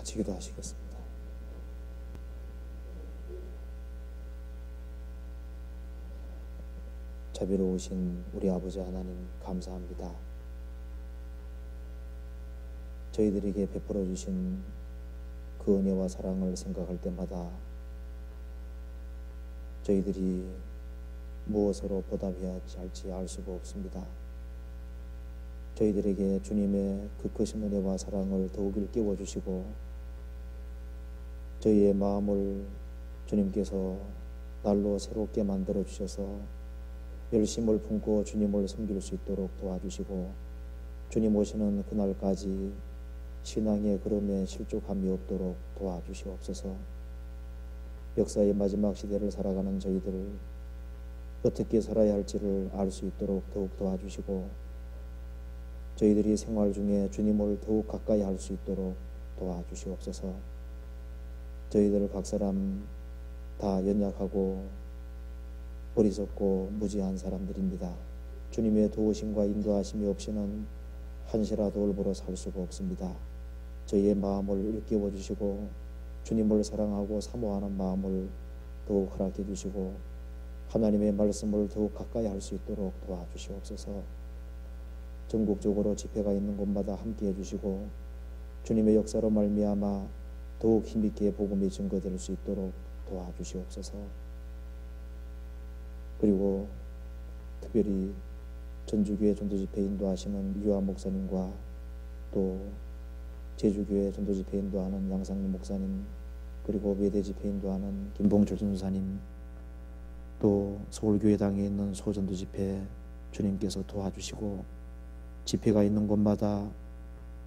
같이 기도하시겠습니다. 자비로우신 우리 아버지 하나님 감사합니다. 저희들에게 베풀어 주신 그 은혜와 사랑을 생각할 때마다 저희들이 무엇으로 보답해야 할지 알 수가 없습니다. 저희들에게 주님의 그 크신 은혜와 사랑을 더욱 일깨워 주시고 저희의 마음을 주님께서 날로 새롭게 만들어 주셔서 열심을 품고 주님을 섬길 수 있도록 도와주시고 주님 오시는 그날까지 신앙의 걸음에 실족함이 없도록 도와주시옵소서. 역사의 마지막 시대를 살아가는 저희들 어떻게 살아야 할지를 알 수 있도록 더욱 도와주시고 저희들이 생활 중에 주님을 더욱 가까이 할 수 있도록 도와주시옵소서. 저희들 각 사람 다 연약하고 어리석고 무지한 사람들입니다. 주님의 도우심과 인도하심이 없이는 한시라도 올바로 살 수가 없습니다. 저희의 마음을 일깨워 주시고 주님을 사랑하고 사모하는 마음을 더욱 허락해 주시고 하나님의 말씀을 더욱 가까이 할 수 있도록 도와주시옵소서. 전국적으로 집회가 있는 곳마다 함께해 주시고 주님의 역사로 말미암아 더욱 힘있게 복음이 증거될 수 있도록 도와주시옵소서. 그리고 특별히 전주교회 전도집회 인도하시는 이화 목사님과 또 제주교회 전도집회 인도하는 양상민 목사님, 그리고 외대집회 인도하는 김봉철 전도사님, 또 서울교회당에 있는 소전도집회 주님께서 도와주시고 집회가 있는 곳마다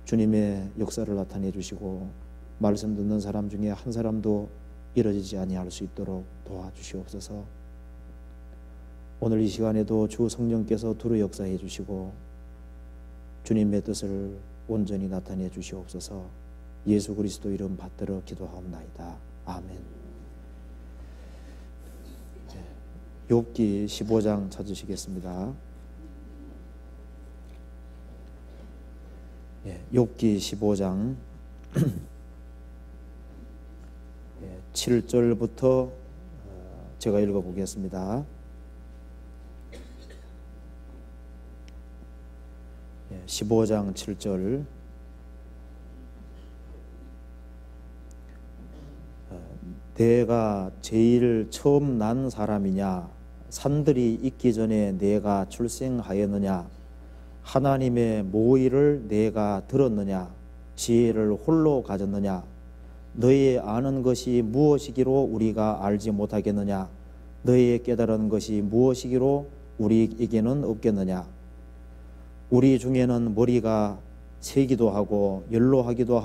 주님의 역사를 나타내 주시고 말씀 듣는 사람 중에 한 사람도 이뤄지지 아니할 수 있도록 도와주시옵소서. 오늘 이 시간에도 주 성령께서 두루 역사해 주시고 주님의 뜻을 온전히 나타내 주시옵소서. 예수 그리스도 이름 받들어 기도하옵나이다. 아멘. 욥기 15장 찾으시겠습니다. 욥기 15장 7절부터 제가 읽어보겠습니다. 15장 7절. 내가 제일 처음 난 사람이냐? 산들이 있기 전에 내가 출생하였느냐? 하나님의 모의를 내가 들었느냐? 지혜를 홀로 가졌느냐? 너의 아는 것이 무엇이기로 우리가 알지 못하겠느냐? 너의 깨달은 것이 무엇이기로 우리에게는 없겠느냐? 우리 중에는 머리가 세기도 하고 연로하기도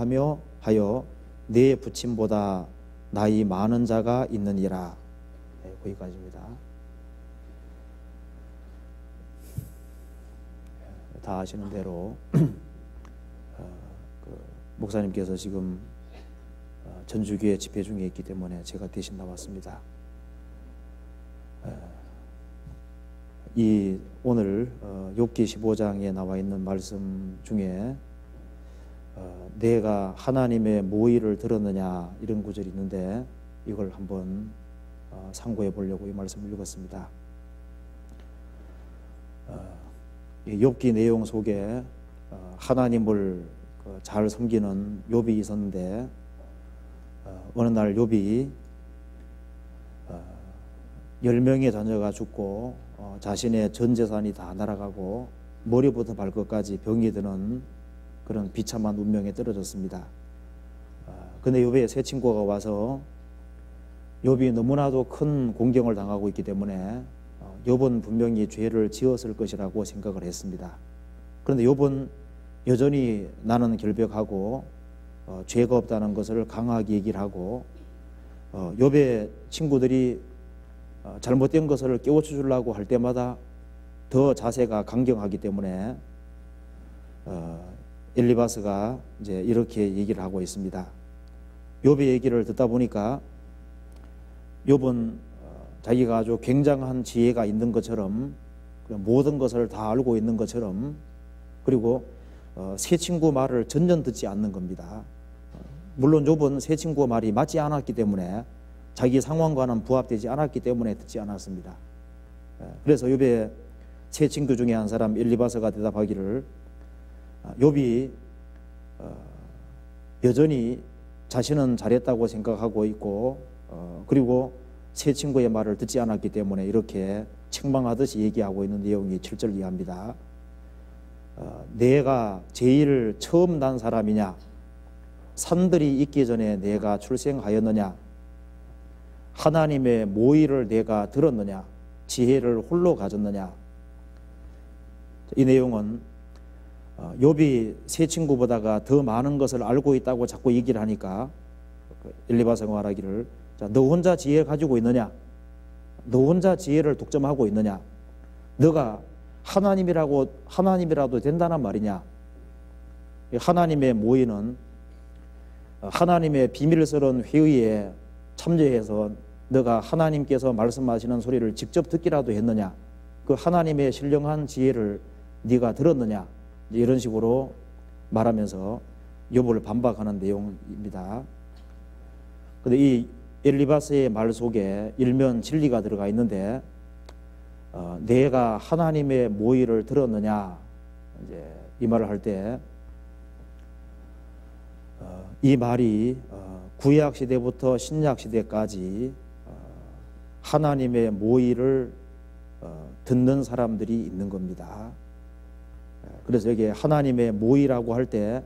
하여 내 부친보다 나이 많은 자가 있느니라. 거기까지입니다. 다 아시는 대로 목사님께서 지금 전주교회 집회 중에 있기 때문에 제가 대신 나왔습니다. 이 오늘 욥기 15장에 나와 있는 말씀 중에 내가 하나님의 모의를 들었느냐 이런 구절이 있는데 이걸 한번 상고해 보려고 이 말씀을 읽었습니다. 욥기 내용 속에 하나님을 잘 섬기는 욥이 있었는데 어느 날 욥이 10명의 자녀가 죽고 자신의 전 재산이 다 날아가고 머리부터 발끝까지 병이 드는 그런 비참한 운명에 떨어졌습니다. 근데 욥의 세 친구가 와서 욥이 너무나도 큰 공경을 당하고 있기 때문에 욥은 분명히 죄를 지었을 것이라고 생각을 했습니다. 그런데 욥은 여전히 나는 결백하고 죄가 없다는 것을 강하게 얘기를 하고 욥의 친구들이 잘못된 것을 깨우쳐 주려고 할 때마다 더 자세가 강경하기 때문에 엘리바스가 이제 이렇게 얘기를 하고 있습니다. 욥의 얘기를 듣다 보니까 욥은 자기가 아주 굉장한 지혜가 있는 것처럼 모든 것을 다 알고 있는 것처럼 그리고 세 친구 말을 전혀 듣지 않는 겁니다. 물론 욥은 새 친구의 말이 맞지 않았기 때문에, 자기 상황과는 부합되지 않았기 때문에 듣지 않았습니다. 그래서 욥의 새 친구 중에 한 사람 엘리바스가 대답하기를, 욥이 여전히 자신은 잘했다고 생각하고 있고, 그리고 새 친구의 말을 듣지 않았기 때문에 이렇게 책망하듯이 얘기하고 있는 내용이 7절 이하입니다. 내가 제일 처음 난 사람이냐? 산들이 있기 전에 내가 출생하였느냐? 하나님의 모의를 내가 들었느냐? 지혜를 홀로 가졌느냐? 이 내용은 욥이 새 친구보다가 더 많은 것을 알고 있다고 자꾸 얘기를 하니까 엘리바스가 말하기를, 자, 너 혼자 지혜 가지고 있느냐? 너 혼자 지혜를 독점하고 있느냐? 너가 하나님이라도 된다는 말이냐? 하나님의 모의는 하나님의 비밀스러운 회의에 참여해서 너가 하나님께서 말씀하시는 소리를 직접 듣기라도 했느냐? 그 하나님의 신령한 지혜를 네가 들었느냐? 이런 식으로 말하면서 욥을 반박하는 내용입니다. 그런데 이 엘리바스의 말 속에 일면 진리가 들어가 있는데, 내가 하나님의 모의를 들었느냐, 이제 이 말을 할 때 이 말이 구약 시대부터 신약 시대까지 하나님의 모의를 듣는 사람들이 있는 겁니다. 그래서 여기 하나님의 모의라고 할 때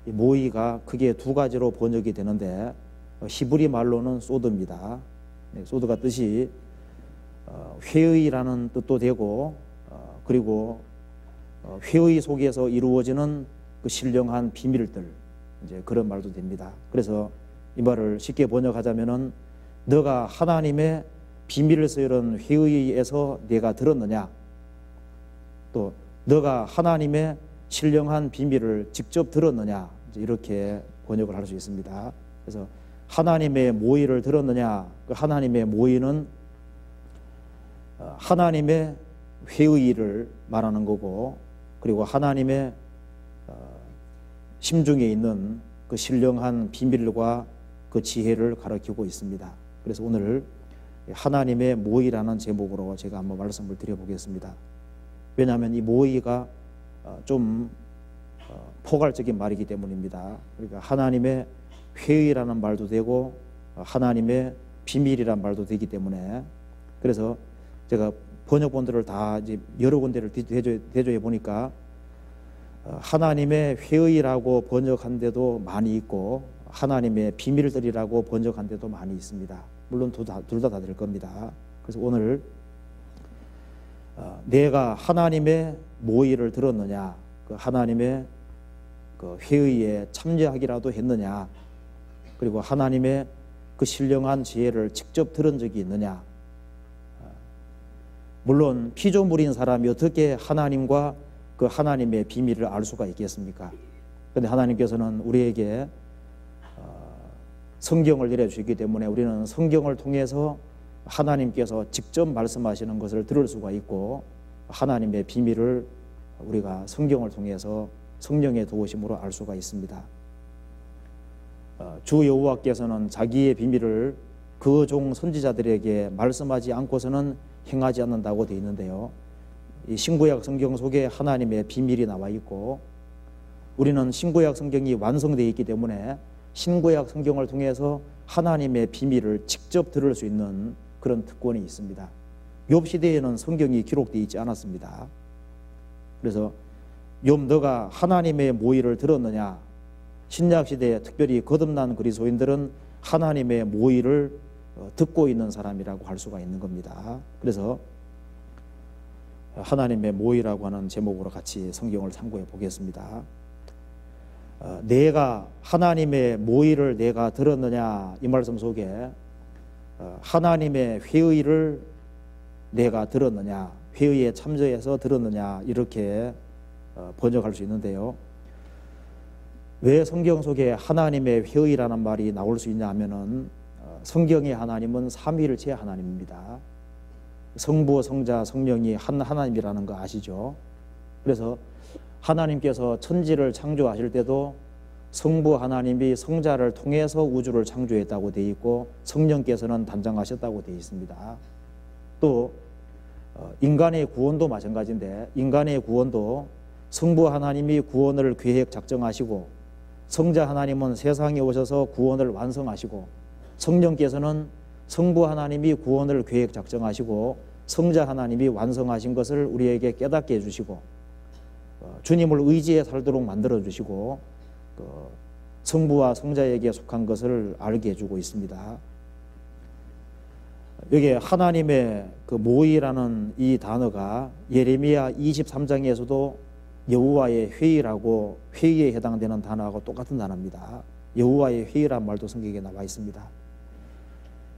이 모의가 크게 두 가지로 번역이 되는데, 히브리 말로는 소드입니다. 소드가 뜻이 회의라는 뜻도 되고, 그리고 회의 속에서 이루어지는 그 신령한 비밀들, 이제 그런 말도 됩니다. 그래서 이 말을 쉽게 번역하자면은, 너가 하나님의 비밀스러운 회의에서 내가 들었느냐? 또 너가 하나님의 신령한 비밀을 직접 들었느냐? 이렇게 번역을 할 수 있습니다. 그래서 하나님의 모의를 들었느냐? 그 하나님의 모의는 하나님의 회의를 말하는 거고, 그리고 하나님의 심중에 있는 그 신령한 비밀과 그 지혜를 가리키고 있습니다. 그래서 오늘 하나님의 모의라는 제목으로 제가 한번 말씀을 드려보겠습니다. 왜냐하면 이 모의가 좀 포괄적인 말이기 때문입니다. 그러니까 하나님의 회의라는 말도 되고 하나님의 비밀이란 말도 되기 때문에, 그래서 제가 번역본들을 다 이제 여러 군데를 대조해 보니까 하나님의 회의라고 번역한 데도 많이 있고 하나님의 비밀들이라고 번역한 데도 많이 있습니다. 물론 둘 다 될 겁니다. 그래서 오늘 내가 하나님의 모의를 들었느냐, 그 하나님의 그 회의에 참여하기라도 했느냐, 그리고 하나님의 그 신령한 지혜를 직접 들은 적이 있느냐. 물론 피조물인 사람이 어떻게 하나님과 그 하나님의 비밀을 알 수가 있겠습니까? 그런데 하나님께서는 우리에게 성경을 내려주시기 때문에 우리는 성경을 통해서 하나님께서 직접 말씀하시는 것을 들을 수가 있고, 하나님의 비밀을 우리가 성경을 통해서 성령의 도우심으로 알 수가 있습니다. 주 여호와께서는 자기의 비밀을 그 종 선지자들에게 말씀하지 않고서는 행하지 않는다고 되어 있는데요, 이 신구약 성경 속에 하나님의 비밀이 나와 있고, 우리는 신구약 성경이 완성되어 있기 때문에 신구약 성경을 통해서 하나님의 비밀을 직접 들을 수 있는 그런 특권이 있습니다. 욥 시대에는 성경이 기록되어 있지 않았습니다. 그래서 욥, 너가 하나님의 모의를 들었느냐? 신약 시대에 특별히 거듭난 그리스도인들은 하나님의 모의를 듣고 있는 사람이라고 할 수가 있는 겁니다. 그래서 하나님의 모의라고 하는 제목으로 같이 성경을 참고해 보겠습니다. 내가 하나님의 모의를 내가 들었느냐, 이 말씀 속에 하나님의 회의를 내가 들었느냐, 회의에 참여해서 들었느냐, 이렇게 번역할 수 있는데요, 왜 성경 속에 하나님의 회의라는 말이 나올 수 있냐 하면은 성경의 하나님은 삼위일체 하나님입니다. 성부, 성자, 성령이 한 하나님이라는 거 아시죠? 그래서 하나님께서 천지를 창조하실 때도 성부 하나님이 성자를 통해서 우주를 창조했다고 되어 있고 성령께서는 단장하셨다고 되어 있습니다. 또 인간의 구원도 마찬가지인데 인간의 구원도 성부 하나님이 구원을 계획 작정하시고 성자 하나님은 세상에 오셔서 구원을 완성하시고 성령께서는 성부 하나님이 구원을 계획 작정하시고 성자 하나님이 완성하신 것을 우리에게 깨닫게 해주시고 주님을 의지해 살도록 만들어 주시고 성부와 성자에게 속한 것을 알게 해주고 있습니다. 여기에 하나님의 그 모의라는 이 단어가 예레미야 23장에서도 여호와의 회의라고 회의에 해당되는 단어하고 똑같은 단어입니다. 여호와의 회의란 말도 성경에 나와 있습니다.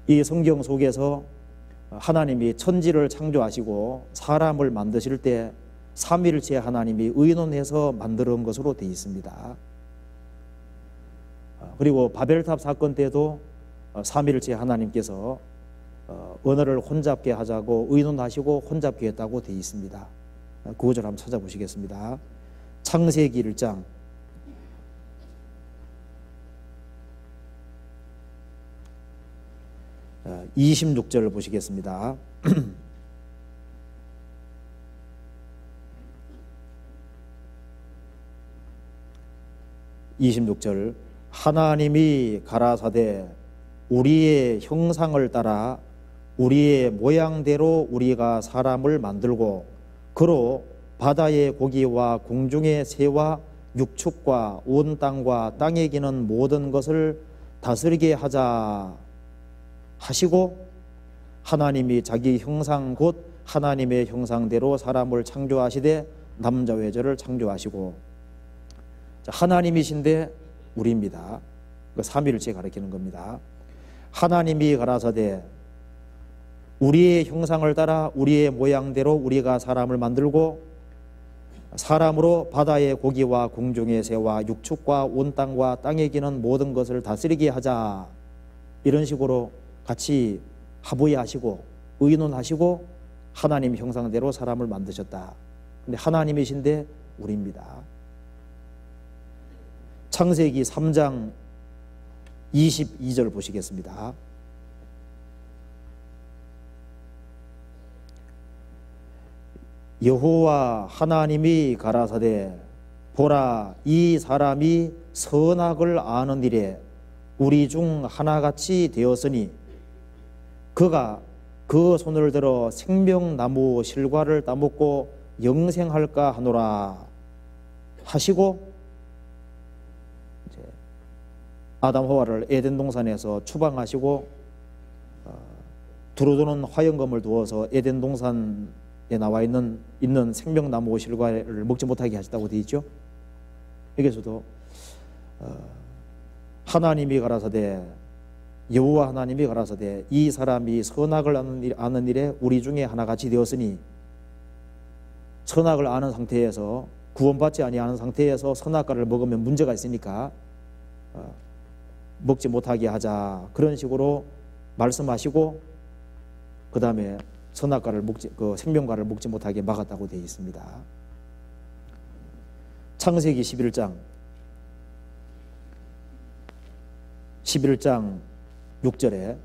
이 성경 속에서 하나님이 천지를 창조하시고 사람을 만드실 때 삼위일체 하나님이 의논해서 만드는 것으로 되어 있습니다. 그리고 바벨탑 사건 때도 삼위일체 하나님께서 언어를 혼잡게 하자고 의논하시고 혼잡게 했다고 되어 있습니다. 그 구절 한번 찾아보시겠습니다. 창세기 1장 26절을 보시겠습니다. 26절 하나님이 가라사대 우리의 형상을 따라 우리의 모양대로 우리가 사람을 만들고 그로 바다의 고기와 공중의 새와 육축과 온 땅과 땅에 기는 모든 것을 다스리게 하자 하시고 하나님이 자기 형상 곧 하나님의 형상대로 사람을 창조하시되 남자와 여자를 창조하시고 하나님이신데 우리입니다. 삼위일체 가리키는 겁니다. 하나님이 가라사대 우리의 형상을 따라 우리의 모양대로 우리가 사람을 만들고 사람으로 바다의 고기와 공중의 새와 육축과 온 땅과 땅에 기는 모든 것을 다스리게 하자 이런 식으로 같이 합의하시고 의논하시고 하나님 형상대로 사람을 만드셨다. 근데 하나님이신데 우리입니다. 창세기 3장 22절 보시겠습니다. 여호와 하나님이 가라사대 보라 이 사람이 선악을 아는 일에 우리 중 하나같이 되었으니 그가 그 손을 들어 생명나무 실과를 따먹고 영생할까 하노라 하시고 이제 아담 하와를 에덴 동산에서 추방하시고 두루두는 화영검을 두어서 에덴 동산에 나와 있는 생명나무 실과를 먹지 못하게 하셨다고 되어 있죠. 여기서도 하나님이 가라사대 여호와 하나님이 가라사대 이 사람이 선악을 아는 일에 우리 중에 하나같이 되었으니 선악을 아는 상태에서 구원받지 아니하는 상태에서 선악과를 먹으면 문제가 있으니까 먹지 못하게 하자 그런 식으로 말씀하시고 그 다음에 선악과를 생명과를 먹지 못하게 막았다고 되어 있습니다. 창세기 11장 6절에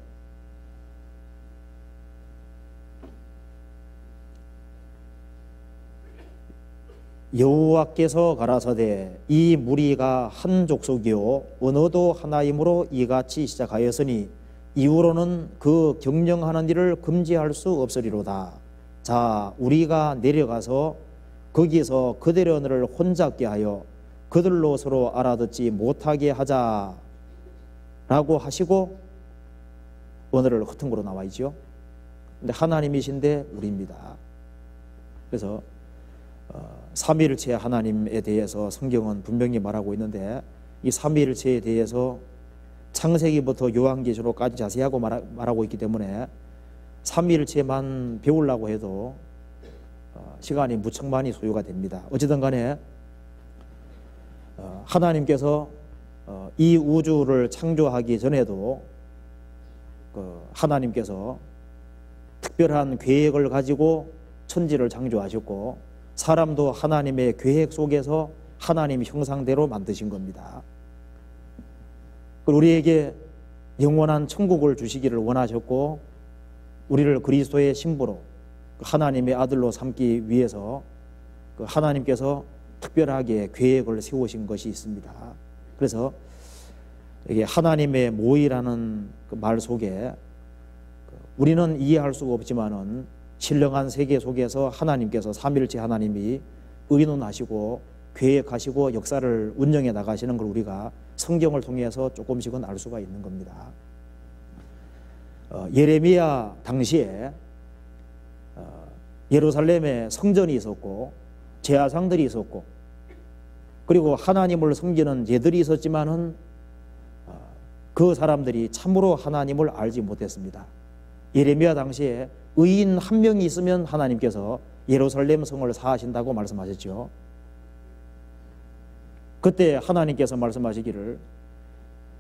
여호와께서 가라사대 이 무리가 한 족속이요 언어도 하나이므로 이같이 시작하였으니 이후로는 그 경영하는 일을 금지할 수 없으리로다. 자 우리가 내려가서 거기서 그들의 언어를 혼잡게 하여 그들로 서로 알아듣지 못하게 하자 라고 하시고 언어를 허튼 거로 나와 있죠. 근데 하나님이신데 우리입니다. 그래서 삼위일체 하나님에 대해서 성경은 분명히 말하고 있는데 이 삼위일체에 대해서 창세기부터 요한계시록까지 자세하고 말하고 있기 때문에 삼위일체만 배우려고 해도 시간이 무척 많이 소요가 됩니다. 어찌든 간에 하나님께서 이 우주를 창조하기 전에도 하나님께서 특별한 계획을 가지고 천지를 창조하셨고 사람도 하나님의 계획 속에서 하나님 형상대로 만드신 겁니다. 우리에게 영원한 천국을 주시기를 원하셨고 우리를 그리스도의 신부로 하나님의 아들로 삼기 위해서 하나님께서 특별하게 계획을 세우신 것이 있습니다. 그래서 이게 하나님의 모의라는 그 말 속에 우리는 이해할 수가 없지만은 신령한 세계 속에서 하나님께서 삼위일체 하나님이 의논하시고 계획하시고 역사를 운영해 나가시는 걸 우리가 성경을 통해서 조금씩은 알 수가 있는 겁니다. 예레미야 당시에 예루살렘에 성전이 있었고 제사장들이 있었고 그리고 하나님을 섬기는 예들이 있었지만은 그 사람들이 참으로 하나님을 알지 못했습니다. 예레미야 당시에 의인 한 명이 있으면 하나님께서 예루살렘 성을 사하신다고 말씀하셨죠. 그때 하나님께서 말씀하시기를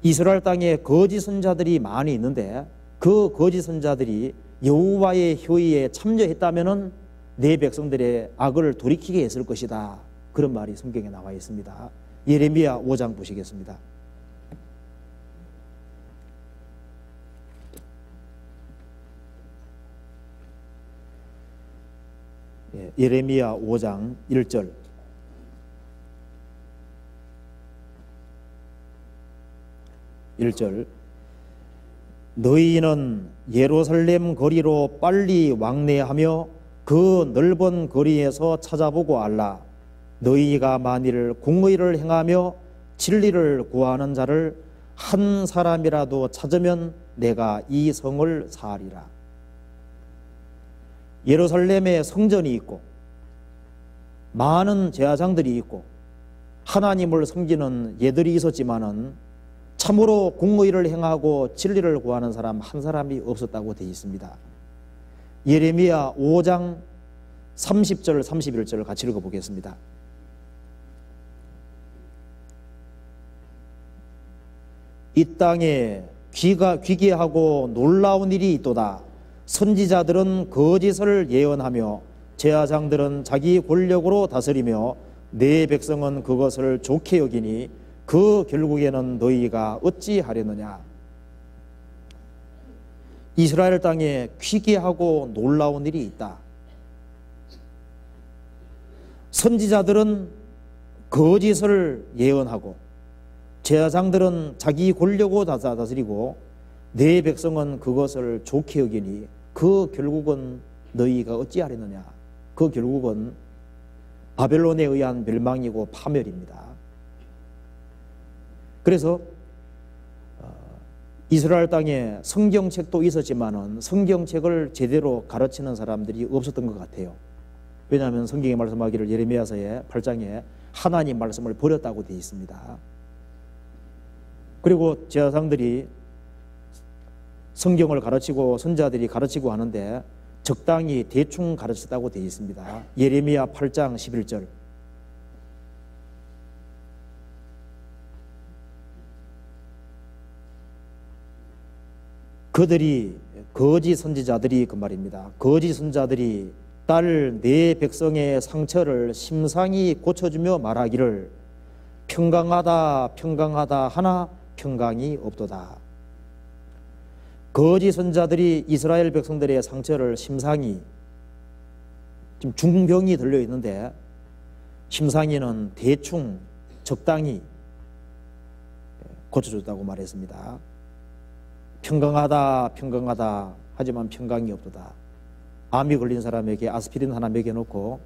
이스라엘 땅에 거짓 선자들이 많이 있는데 그 거짓 선자들이 여호와의 효의에 참여했다면은 내 백성들의 악을 돌이키게 했을 것이다. 그런 말이 성경에 나와 있습니다. 예레미야 5장 보시겠습니다. 예레미야 5장 1절. 너희는 예루살렘 거리로 빨리 왕래하며 그 넓은 거리에서 찾아보고 알라. 너희가 만일 공의를 행하며 진리를 구하는 자를 한 사람이라도 찾으면 내가 이 성을 사하리라. 예루살렘에 성전이 있고 많은 제사장들이 있고 하나님을 섬기는 예들이 있었지만은 참으로 공의를 행하고 진리를 구하는 사람 한 사람이 없었다고 되어 있습니다. 예레미야 5장 30절 31절을 같이 읽어보겠습니다. 이 땅에 귀계하고 놀라운 일이 있도다. 선지자들은 거짓을 예언하며 제사장들은 자기 권력으로 다스리며 내 백성은 그것을 좋게 여기니 그 결국에는 너희가 어찌하려느냐. 이스라엘 땅에 귀계하고 놀라운 일이 있다. 선지자들은 거짓을 예언하고 제사장들은 자기 권력으로 다스리고 내 백성은 그것을 좋게 여기니 그 결국은 너희가 어찌하려느냐. 그 결국은 바벨론에 의한 멸망이고 파멸입니다. 그래서 이스라엘 땅에 성경책도 있었지만은 성경책을 제대로 가르치는 사람들이 없었던 것 같아요. 왜냐하면 성경에 말씀하기를 예레미야서에 8장에 하나님 말씀을 버렸다고 되어 있습니다. 그리고 제사장들이 성경을 가르치고 선지자들이 가르치고 하는데 적당히 대충 가르쳤다고 되어 있습니다. 예레미야 8장 11절. 그들이 거짓 선지자들이 그 말입니다. 거짓 선지자들이 딸 내 백성의 상처를 심상히 고쳐주며 말하기를 평강하다 평강하다 하나 평강이 없도다. 거짓 선지자들이 이스라엘 백성들의 상처를 심상히, 지금 중병이 들려 있는데 심상이는 대충 적당히 고쳐줬다고 말했습니다. 평강하다 평강하다 하지만 평강이 없도다. 암이 걸린 사람에게 아스피린 하나 먹여놓고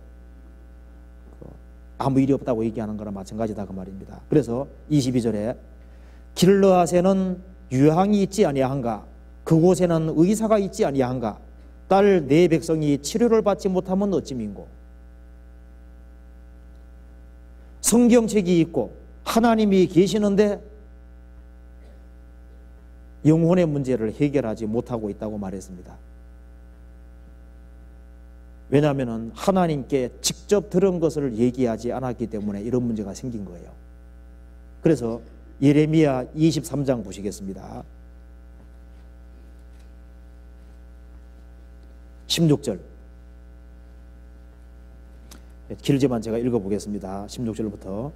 아무 일이 없다고 얘기하는 거랑 마찬가지다 그 말입니다. 그래서 22절에 길르앗에는 유황이 있지 아니한가, 그곳에는 의사가 있지 아니한가, 딸 내 백성이 치료를 받지 못하면 어찌민고. 성경책이 있고 하나님이 계시는데 영혼의 문제를 해결하지 못하고 있다고 말했습니다. 왜냐하면 하나님께 직접 들은 것을 얘기하지 않았기 때문에 이런 문제가 생긴 거예요. 그래서 예레미야 23장 보시겠습니다. 16절. 길지만 제가 읽어보겠습니다. 16절부터.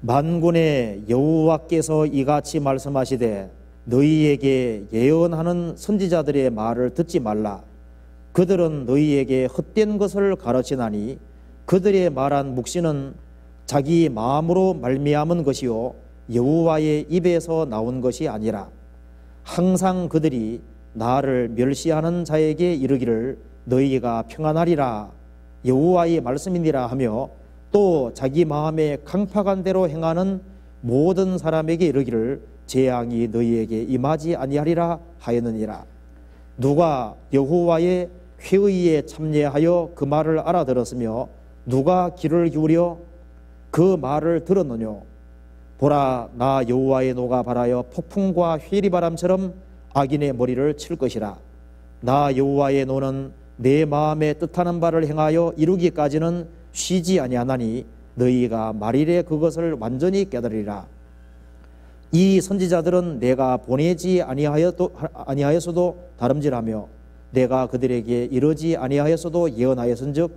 만군의 여호와께서 이같이 말씀하시되 너희에게 예언하는 선지자들의 말을 듣지 말라. 그들은 너희에게 헛된 것을 가르치나니 그들의 말한 묵시는 자기 마음으로 말미암은 것이요 여호와의 입에서 나온 것이 아니라 항상 그들이 나를 멸시하는 자에게 이르기를 너희가 평안하리라 여호와의 말씀이니라 하며 또 자기 마음에 강팍한 대로 행하는 모든 사람에게 이르기를 재앙이 너희에게 임하지 아니하리라 하였느니라. 누가 여호와의 회의에 참여하여 그 말을 알아들었으며 누가 귀를 기울여 그 말을 들었느뇨. 보라, 나 여호와의 노가 발하여 폭풍과 회리바람처럼 악인의 머리를 칠 것이라. 나 여호와의 노는 내 마음에 뜻하는 바를 행하여 이루기까지는 쉬지 아니하나니 너희가 말일에 그것을 완전히 깨달으리라. 이 선지자들은 내가 보내지 아니하였어도 다름질하며 내가 그들에게 이르지 아니하였어도 예언하였은즉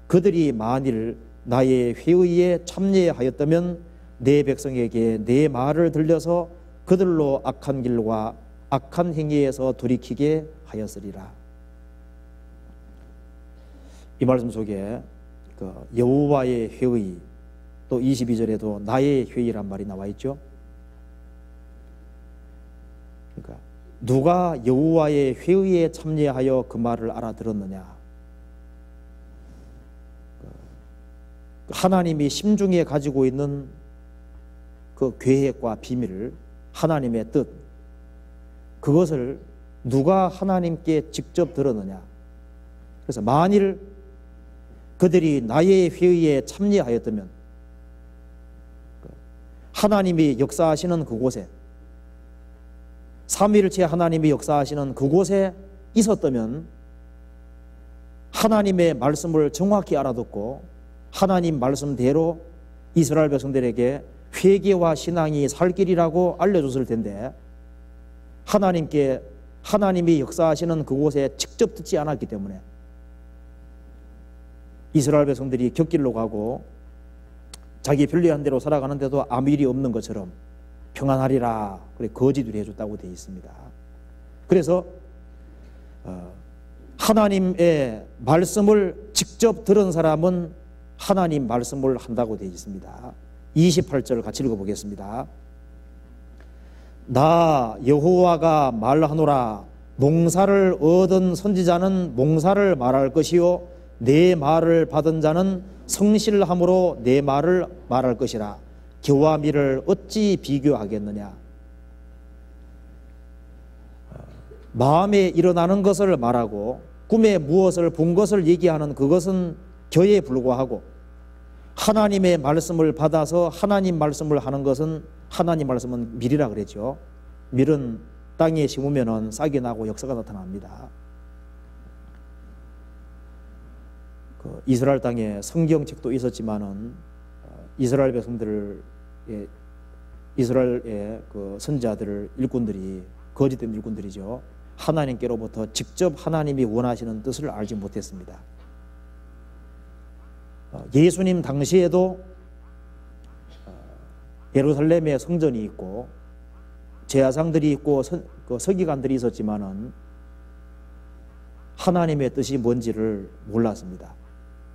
그들이 만일 나의 회의에 참여하였다면 내 백성에게 내 말을 들려서 그들로 악한 길과 악한 행위에서 돌이키게 하였으리라. 이 말씀 속에 여호와의 회의, 또 22절에도 나의 회의란 말이 나와 있죠. 그러니까 누가 여호와의 회의에 참여하여 그 말을 알아들었느냐. 하나님이 심중에 가지고 있는 그 계획과 비밀을, 하나님의 뜻, 그것을 누가 하나님께 직접 들었느냐. 그래서 만일 그들이 나의 회의에 참여하였다면 하나님이 역사하시는 그곳에, 삼위일체 하나님이 역사하시는 그곳에 있었다면 하나님의 말씀을 정확히 알아듣고 하나님 말씀대로 이스라엘 백성들에게 회개와 신앙이 살 길이라고 알려줬을 텐데 하나님이 역사하시는 그곳에 직접 듣지 않았기 때문에 이스라엘 백성들이 곁길로 가고 자기 편리한 대로 살아가는데도 아무 일이 없는 것처럼 평안하리라 그래 거짓을 해줬다고 되어 있습니다. 그래서 하나님의 말씀을 직접 들은 사람은 하나님 말씀을 한다고 되어 있습니다. 28절 같이 읽어보겠습니다. 나 여호와가 말하노라. 몽사를 얻은 선지자는 몽사를 말할 것이요 내 말을 받은 자는 성실함으로 내 말을 말할 것이라. 겨와 밀을 어찌 비교하겠느냐. 마음에 일어나는 것을 말하고 꿈에 무엇을 본 것을 얘기하는 그것은 겨에 불과하고 하나님의 말씀을 받아서 하나님 말씀을 하는 것은, 하나님 말씀은 밀이라 그랬죠. 밀은 땅에 심으면 싹이 나고 역사가 나타납니다. 이스라엘 땅에 성경책도 있었지만은 이스라엘 백성들을, 이스라엘의 그 선지자들을 일꾼들이 거짓된 일꾼들이죠. 하나님께로부터 직접 하나님이 원하시는 뜻을 알지 못했습니다. 예수님 당시에도 예루살렘에 성전이 있고 제사장들이 있고 서기관들이 있었지만은 하나님의 뜻이 뭔지를 몰랐습니다.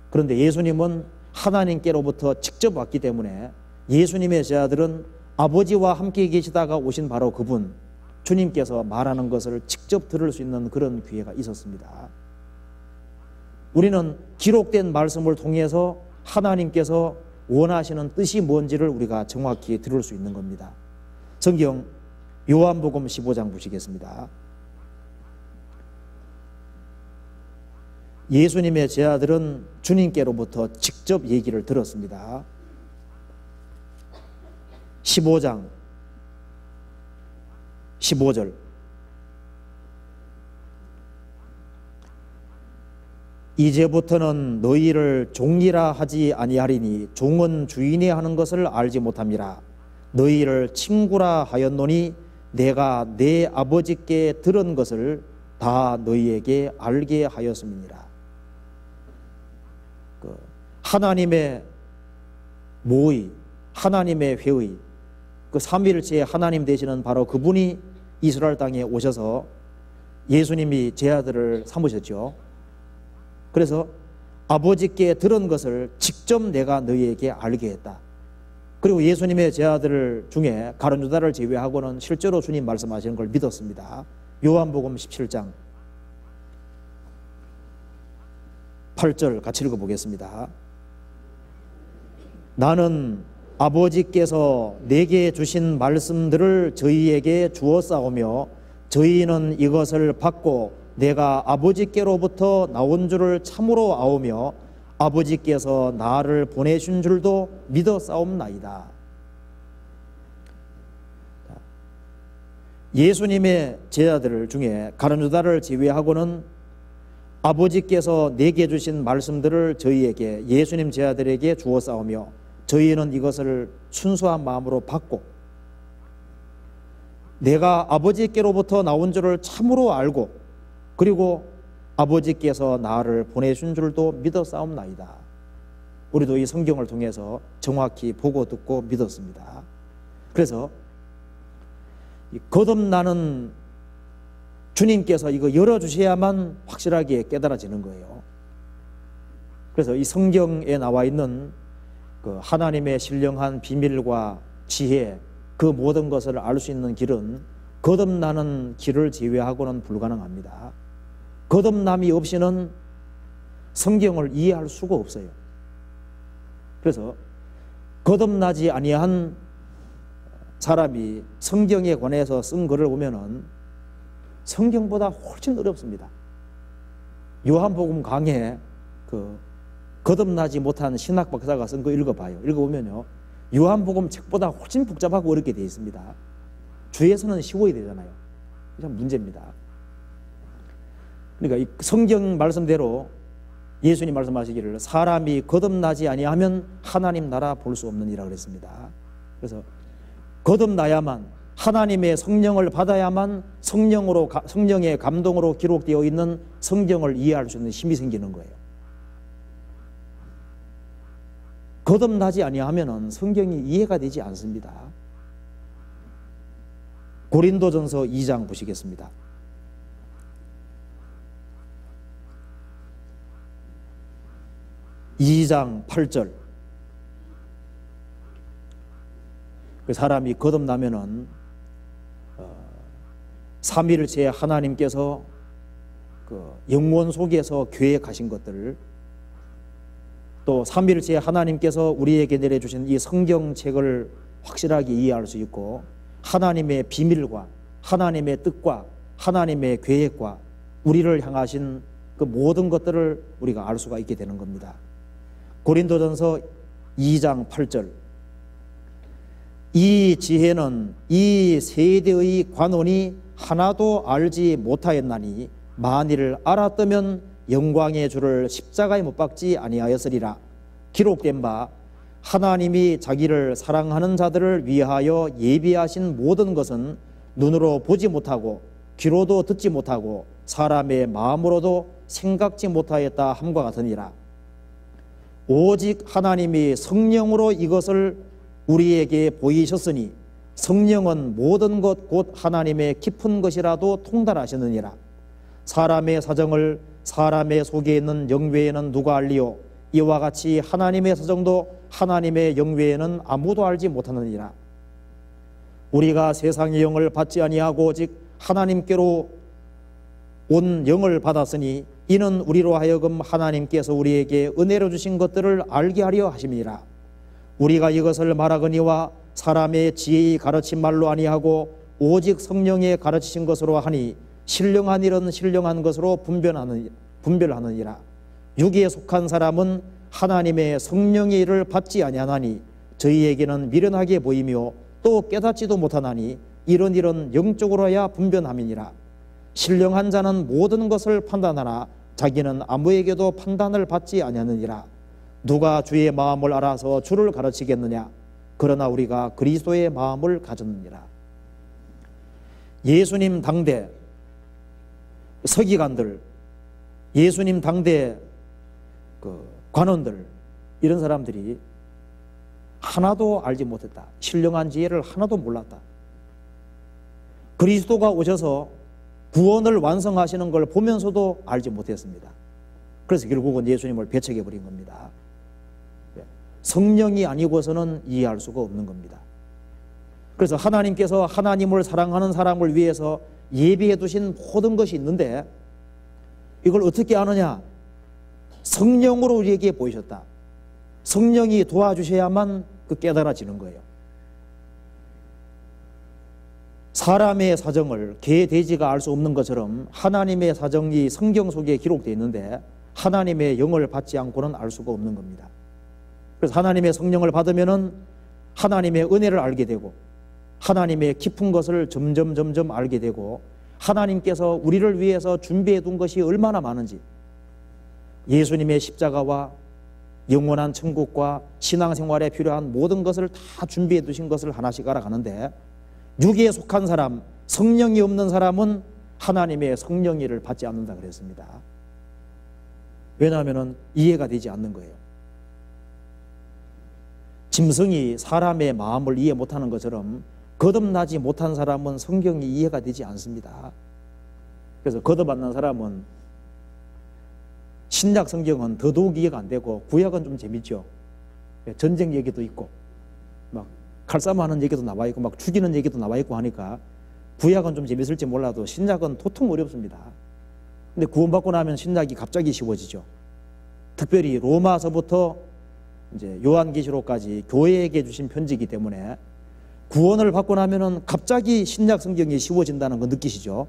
그런데 예수님은 하나님께로부터 직접 왔기 때문에 예수님의 제자들은 아버지와 함께 계시다가 오신 바로 그분, 주님께서 말하는 것을 직접 들을 수 있는 그런 기회가 있었습니다. 우리는 기록된 말씀을 통해서 하나님께서 원하시는 뜻이 뭔지를 우리가 정확히 들을 수 있는 겁니다. 성경 요한복음 15장 보시겠습니다. 예수님의 제자들은 주님께로부터 직접 얘기를 들었습니다. 15장 15절 이제부터는 너희를 종이라 하지 아니하리니 종은 주인이 하는 것을 알지 못함이라. 너희를 친구라 하였노니 내가 내 아버지께 들은 것을 다 너희에게 알게 하였음이니라. 하나님의 모의, 하나님의 회의, 그 삼위일체의 하나님 되시는 바로 그분이 이스라엘 땅에 오셔서 예수님이 제 아들을 삼으셨죠. 그래서 아버지께 들은 것을 직접 내가 너희에게 알게 했다. 그리고 예수님의 제 아들 중에 가룟 유다를 제외하고는 실제로 주님 말씀하시는 걸 믿었습니다. 요한복음 17장 8절 같이 읽어보겠습니다. 나는 아버지께서 내게 주신 말씀들을 저희에게 주었사오며 저희는 이것을 받고 내가 아버지께로부터 나온 줄을 참으로 아오며 아버지께서 나를 보내신 줄도 믿었사옵나이다. 예수님의 제자들 중에 가룟 유다를 제외하고는 아버지께서 내게 주신 말씀들을 저희에게, 예수님 제자들에게 주었사오며 저희는 이것을 순수한 마음으로 받고 내가 아버지께로부터 나온 줄을 참으로 알고 그리고 아버지께서 나를 보내신 줄도 믿었사옵나이다. 우리도 이 성경을 통해서 정확히 보고 듣고 믿었습니다. 그래서 거듭나는 주님께서 이거 열어주셔야만 확실하게 깨달아지는 거예요. 그래서 이 성경에 나와 있는 그 하나님의 신령한 비밀과 지혜, 그 모든 것을 알 수 있는 길은 거듭나는 길을 제외하고는 불가능합니다. 거듭남이 없이는 성경을 이해할 수가 없어요. 그래서 거듭나지 아니한 사람이 성경에 관해서 쓴 글을 보면은 성경보다 훨씬 어렵습니다. 요한복음 강해 그 거듭나지 못한 신학 박사가 쓴 거 읽어봐요. 읽어보면요, 요한복음 책보다 훨씬 복잡하고 어렵게 되어 있습니다. 주에서는 쉬워야 되잖아요. 참 문제입니다. 그러니까 이 성경 말씀대로 예수님 말씀하시기를 사람이 거듭나지 아니하면 하나님 나라 볼 수 없느니라 그랬습니다. 그래서 거듭나야만, 하나님의 성령을 받아야만 성령의 감동으로 기록되어 있는 성경을 이해할 수 있는 힘이 생기는 거예요. 거듭나지 아니하면 성경이 이해가 되지 않습니다. 고린도전서 2장 보시겠습니다. 2장 8절. 그 사람이 거듭나면은 삼위일체 하나님께서 그 영원 속에서 계획하신 것들, 또 삼위일체 하나님께서 우리에게 내려주신 이 성경책을 확실하게 이해할 수 있고 하나님의 비밀과 하나님의 뜻과 하나님의 계획과 우리를 향하신 그 모든 것들을 우리가 알 수가 있게 되는 겁니다. 고린도전서 2장 8절. 이 지혜는 이 세대의 관원이 하나도 알지 못하였나니 만일 알았다면 영광의 주를 십자가에 못 박지 아니하였으리라. 기록된 바 하나님이 자기를 사랑하는 자들을 위하여 예비하신 모든 것은 눈으로 보지 못하고 귀로도 듣지 못하고 사람의 마음으로도 생각지 못하였다 함과 같으니라. 오직 하나님이 성령으로 이것을 우리에게 보이셨으니 성령은 모든 것 곧 하나님의 깊은 것이라도 통달하시느니라. 사람의 사정을 사람의 속에 있는 영 외에는 누가 알리요? 이와 같이 하나님의 사정도 하나님의 영 외에는 아무도 알지 못하느니라. 우리가 세상의 영을 받지 아니하고 오직 하나님께로 온 영을 받았으니 이는 우리로 하여금 하나님께서 우리에게 은혜로 주신 것들을 알게 하려 하심이니라. 우리가 이것을 말하거니와 사람의 지혜의 가르친 말로 아니하고 오직 성령의 가르치신 것으로 하니 신령한 일은 신령한 것으로 분별하느니라. 육에 속한 사람은 하나님의 성령의 일을 받지 아니하나니 저희에게는 미련하게 보이며 또 깨닫지도 못하나니 이런 일은 영적으로야 분별함이니라. 신령한 자는 모든 것을 판단하나 자기는 아무에게도 판단을 받지 아니하느니라. 누가 주의 마음을 알아서 주를 가르치겠느냐? 그러나 우리가 그리스도의 마음을 가졌느니라. 예수님 당대 서기관들, 예수님 당대 그 관원들, 이런 사람들이 하나도 알지 못했다. 신령한 지혜를 하나도 몰랐다. 그리스도가 오셔서 구원을 완성하시는 걸 보면서도 알지 못했습니다. 그래서 결국은 예수님을 배척해 버린 겁니다. 성령이 아니고서는 이해할 수가 없는 겁니다. 그래서 하나님께서 하나님을 사랑하는 사람을 위해서 예비해 두신 모든 것이 있는데 이걸 어떻게 아느냐? 성령으로 우리에게 보이셨다. 성령이 도와주셔야만 그 깨달아지는 거예요. 사람의 사정을 개, 돼지가 알 수 없는 것처럼 하나님의 사정이 성경 속에 기록되어 있는데 하나님의 영을 받지 않고는 알 수가 없는 겁니다. 그래서 하나님의 성령을 받으면은 하나님의 은혜를 알게 되고 하나님의 깊은 것을 점점 알게 되고 하나님께서 우리를 위해서 준비해 둔 것이 얼마나 많은지, 예수님의 십자가와 영원한 천국과 신앙생활에 필요한 모든 것을 다 준비해 두신 것을 하나씩 알아가는데, 육에 속한 사람, 성령이 없는 사람은 하나님의 성령의를 받지 않는다 그랬습니다. 왜냐하면 이해가 되지 않는 거예요. 짐승이 사람의 마음을 이해 못하는 것처럼 거듭나지 못한 사람은 성경이 이해가 되지 않습니다. 그래서 거듭 안 난 사람은 신약 성경은 더더욱 이해가 안 되고, 구약은 좀 재밌죠. 전쟁 얘기도 있고 막 칼싸움하는 얘기도 나와 있고 막 죽이는 얘기도 나와 있고 하니까 구약은 좀 재밌을지 몰라도 신약은 도통 어렵습니다. 근데 구원받고 나면 신약이 갑자기 쉬워지죠. 특별히 로마서부터 이제 요한계시록까지 교회에게 주신 편지이기 때문에 구원을 받고 나면은 갑자기 신약 성경이 쉬워진다는 거 느끼시죠?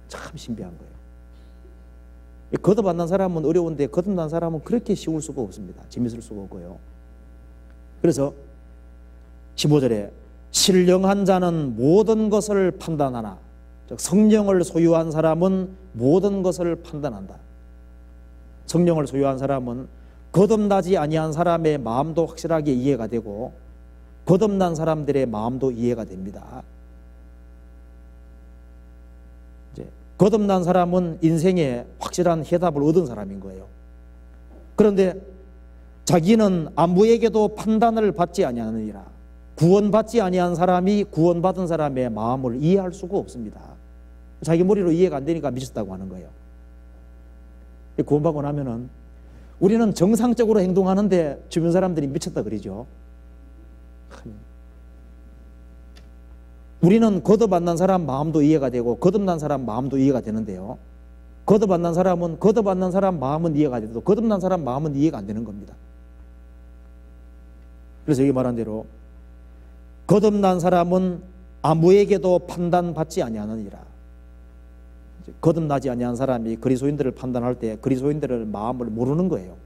참 신비한 거예요. 거듭 안 난 사람은 어려운데 거듭 난 사람은 그렇게 쉬울 수가 없습니다. 재밌을 수가 없고요. 그래서 15절에 신령한 자는 모든 것을 판단하나, 즉 성령을 소유한 사람은 모든 것을 판단한다. 성령을 소유한 사람은 거듭나지 아니한 사람의 마음도 확실하게 이해가 되고 거듭난 사람들의 마음도 이해가 됩니다. 이제 거듭난 사람은 인생에 확실한 해답을 얻은 사람인 거예요. 그런데 자기는 아무에게도 판단을 받지 아니하느니라. 구원받지 아니한 사람이 구원받은 사람의 마음을 이해할 수가 없습니다. 자기 머리로 이해가 안 되니까 미쳤다고 하는 거예요. 구원받고 나면은 우리는 정상적으로 행동하는데 주변 사람들이 미쳤다 그러죠. 우리는 거듭 안 난 사람 마음도 이해가 되고 거듭난 사람 마음도 이해가 되는데요, 거듭 안 난 사람은 거듭 안 난 사람 마음은 이해가 돼도 거듭난 사람 마음은 이해가 안 되는 겁니다. 그래서 여기 말한 대로 거듭난 사람은 아무에게도 판단받지 아니하느니라. 거듭나지 아니한 사람이 그리스도인들을 판단할 때 그리스도인들의 마음을 모르는 거예요.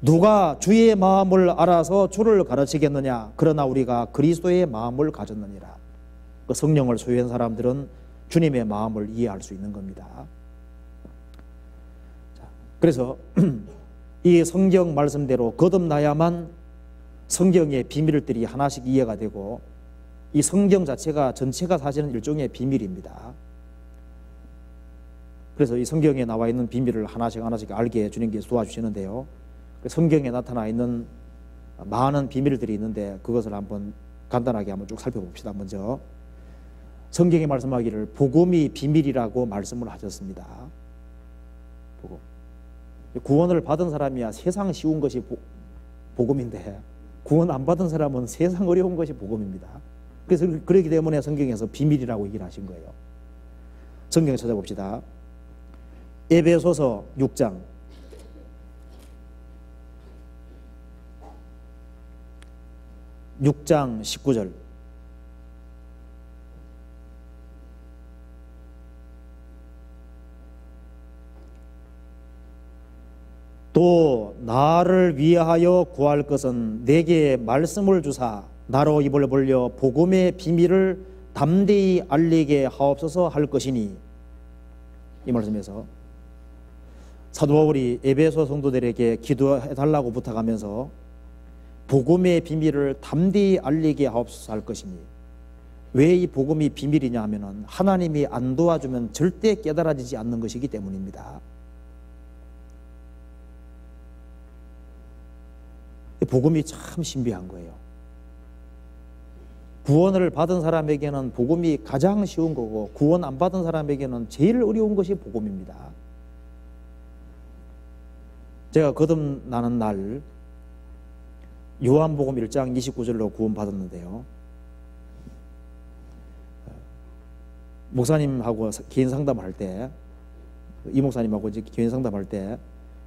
누가 주의 마음을 알아서 주를 가르치겠느냐? 그러나 우리가 그리스도의 마음을 가졌느니라. 그 성령을 소유한 사람들은 주님의 마음을 이해할 수 있는 겁니다. 그래서 이 성경 말씀대로 거듭나야만 성경의 비밀들이 하나씩 이해가 되고, 이 성경 자체가 전체가 사실은 일종의 비밀입니다. 그래서 이 성경에 나와 있는 비밀을 하나씩 알게 주님께서 도와주시는데요, 성경에 나타나 있는 많은 비밀들이 있는데 그것을 한번 간단하게 한번 쭉 살펴봅시다. 먼저 성경에 말씀하기를 복음이 비밀이라고 말씀을 하셨습니다. 복음. 구원을 받은 사람이야 세상 쉬운 것이 복음인데 구원 안 받은 사람은 세상 어려운 것이 복음입니다. 그래서 그렇기 때문에 성경에서 비밀이라고 얘기를 하신 거예요. 성경에 찾아봅시다. 에베소서 6장 19절. 또 나를 위하여 구할 것은 내게 말씀을 주사 나로 입을 벌려 복음의 비밀을 담대히 알리게 하옵소서 할 것이니, 이 말씀에서 사도 바울이 에베소 성도들에게 기도해 달라고 부탁하면서 복음의 비밀을 담대히 알리게 하옵소서 할 것이니, 왜 이 복음이 비밀이냐 하면은 하나님이 안 도와주면 절대 깨달아지지 않는 것이기 때문입니다. 복음이 참 신비한 거예요. 구원을 받은 사람에게는 복음이 가장 쉬운 거고 구원 안 받은 사람에게는 제일 어려운 것이 복음입니다. 제가 거듭나는 날 요한복음 1장 29절로 구원받았는데요. 목사님하고 개인 상담할 때, 이 목사님하고 이제 개인 상담할 때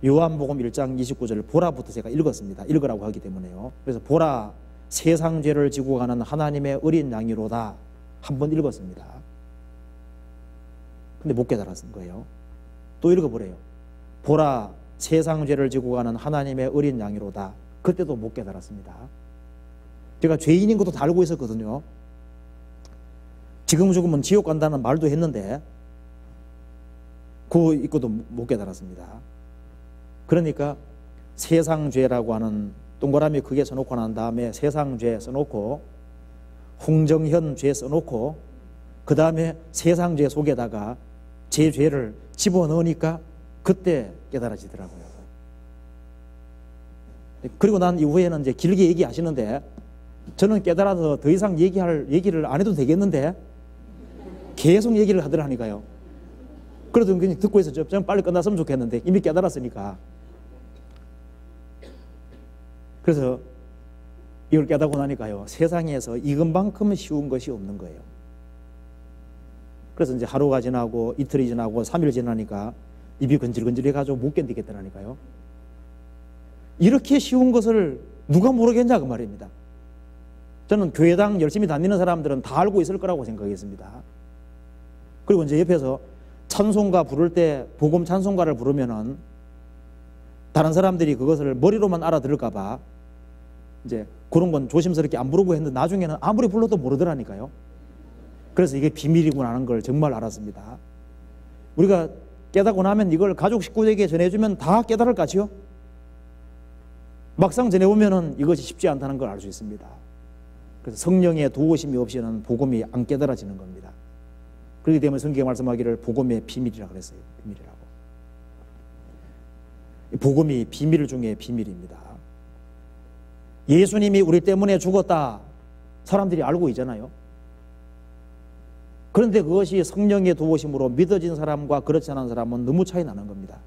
요한복음 1장 29절을 보라부터 제가 읽었습니다. 읽으라고 하기 때문에요. 그래서 보라, 세상 죄를 지고 가는 하나님의 어린 양이로다 한번 읽었습니다. 근데 못 깨달았은 거예요. 또 읽어보래요. 보라, 세상 죄를 지고 가는 하나님의 어린 양이로다. 그때도 못 깨달았습니다. 제가 죄인인 것도 다 알고 있었거든요. 지금 죽으면 지옥 간다는 말도 했는데 그거 읽고도 못 깨달았습니다. 그러니까 세상 죄라고 하는 동그라미 크게 써놓고 난 다음에 세상 죄 써놓고 홍정현 죄 써놓고 그 다음에 세상 죄 속에다가 제 죄를 집어넣으니까 그때 깨달아지더라고요. 그리고 난 이후에는 이제 길게 얘기하시는데 저는 깨달아서 더 이상 얘기를 안 해도 되겠는데 계속 얘기를 하더라니까요. 그래도 그냥 듣고 있었죠. 좀 빨리 끝났으면 좋겠는데 이미 깨달았으니까. 그래서 이걸 깨닫고 나니까요. 세상에서 이것만큼 쉬운 것이 없는 거예요. 그래서 이제 하루가 지나고 이틀이 지나고 3일 지나니까 입이 건질건질해가지고 못 견디겠더라니까요. 이렇게 쉬운 것을 누가 모르겠냐 그 말입니다. 저는 교회당 열심히 다니는 사람들은 다 알고 있을 거라고 생각했습니다. 그리고 이제 옆에서 찬송가 부를 때 복음 찬송가를 부르면은 다른 사람들이 그것을 머리로만 알아들을까 봐 이제 그런 건 조심스럽게 안 부르고 했는데 나중에는 아무리 불러도 모르더라니까요. 그래서 이게 비밀이구나 하는 걸 정말 알았습니다. 우리가 깨닫고 나면 이걸 가족 식구에게 전해주면 다 깨달을 까지요? 막상 전해보면은 이것이 쉽지 않다는 걸 알 수 있습니다. 그래서 성령의 도우심이 없이는 복음이 안 깨달아지는 겁니다. 그렇기 때문에 성경에 말씀하기를 복음의 비밀이라고 그랬어요. 비밀이라고. 복음이 비밀 중에 비밀입니다. 예수님이 우리 때문에 죽었다. 사람들이 알고 있잖아요. 그런데 그것이 성령의 도우심으로 믿어진 사람과 그렇지 않은 사람은 너무 차이 나는 겁니다.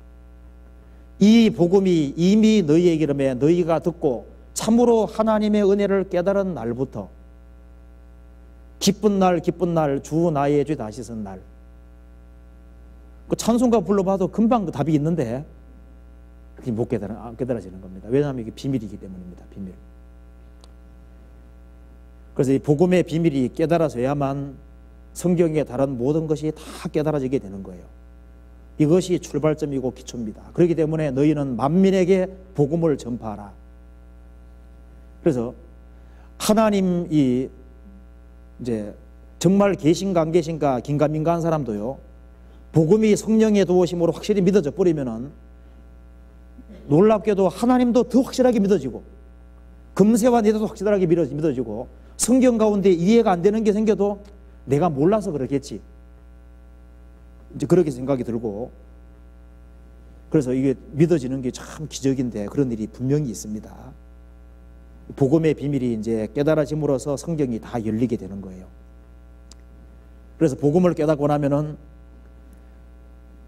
이 복음이 이미 너희에게 이르매 너희가 듣고 참으로 하나님의 은혜를 깨달은 날부터 기쁜 날 기쁜 날 주 나의 죄 다 씻은 날. 그 찬송가 불러봐도 금방 그 답이 있는데 그게 못 깨달아지는 겁니다. 왜냐하면 이게 비밀이기 때문입니다. 비밀. 그래서 이 복음의 비밀이 깨달아져야만 성경에 다른 모든 것이 다 깨달아지게 되는 거예요. 이것이 출발점이고 기초입니다. 그렇기 때문에 너희는 만민에게 복음을 전파하라. 그래서 하나님이 이제 정말 계신가 안 계신가 긴가민가한 사람도요, 복음이 성령의 도우심으로 확실히 믿어져 버리면은 놀랍게도 하나님도 더 확실하게 믿어지고 금세와 니도 확실하게 믿어지고 성경 가운데 이해가 안 되는 게 생겨도 내가 몰라서 그러겠지, 이제 그렇게 생각이 들고, 그래서 이게 믿어지는 게 참 기적인데 그런 일이 분명히 있습니다. 복음의 비밀이 이제 깨달아짐으로써 성경이 다 열리게 되는 거예요. 그래서 복음을 깨닫고 나면은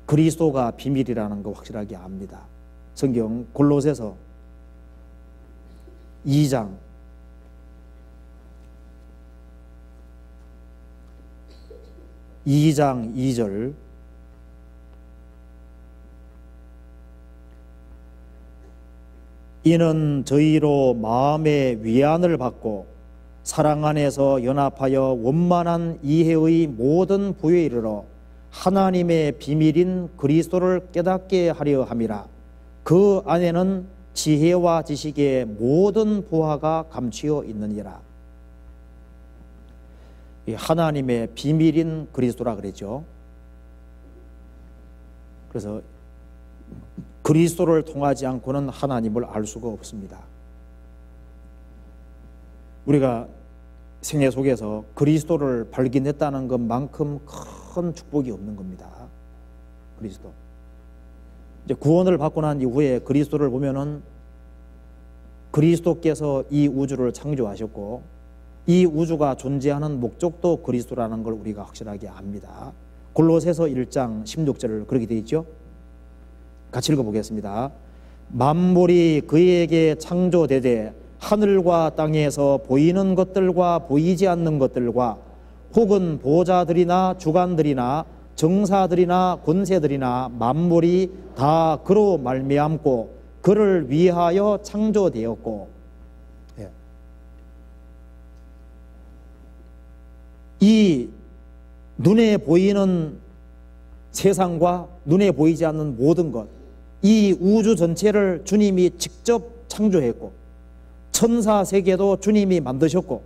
그리스도가 비밀이라는 거 확실하게 압니다. 성경 골로새서 2장 2절 이는 저희로 마음의 위안을 받고 사랑 안에서 연합하여 원만한 이해의 모든 부에 이르러 하나님의 비밀인 그리스도를 깨닫게 하려 함이라. 그 안에는 지혜와 지식의 모든 보화가 감추어 있느니라. 이 하나님의 비밀인 그리스도라 그랬죠. 그래서 그리스도를 통하지 않고는 하나님을 알 수가 없습니다. 우리가 생애 속에서 그리스도를 발견했다는 것만큼 큰 축복이 없는 겁니다. 그리스도. 이제 구원을 받고 난 이후에 그리스도를 보면은 그리스도께서 이 우주를 창조하셨고 이 우주가 존재하는 목적도 그리스도라는 걸 우리가 확실하게 압니다. 골로새서 1장 16절을 그렇게 되어 있죠. 같이 읽어보겠습니다. 만물이 그에게 창조되되 하늘과 땅에서 보이는 것들과 보이지 않는 것들과 혹은 보좌들이나 주관들이나 정사들이나 권세들이나 만물이 다 그로 말미암고 그를 위하여 창조되었고, 이 눈에 보이는 세상과 눈에 보이지 않는 모든 것, 이 우주 전체를 주님이 직접 창조했고 천사 세계도 주님이 만드셨고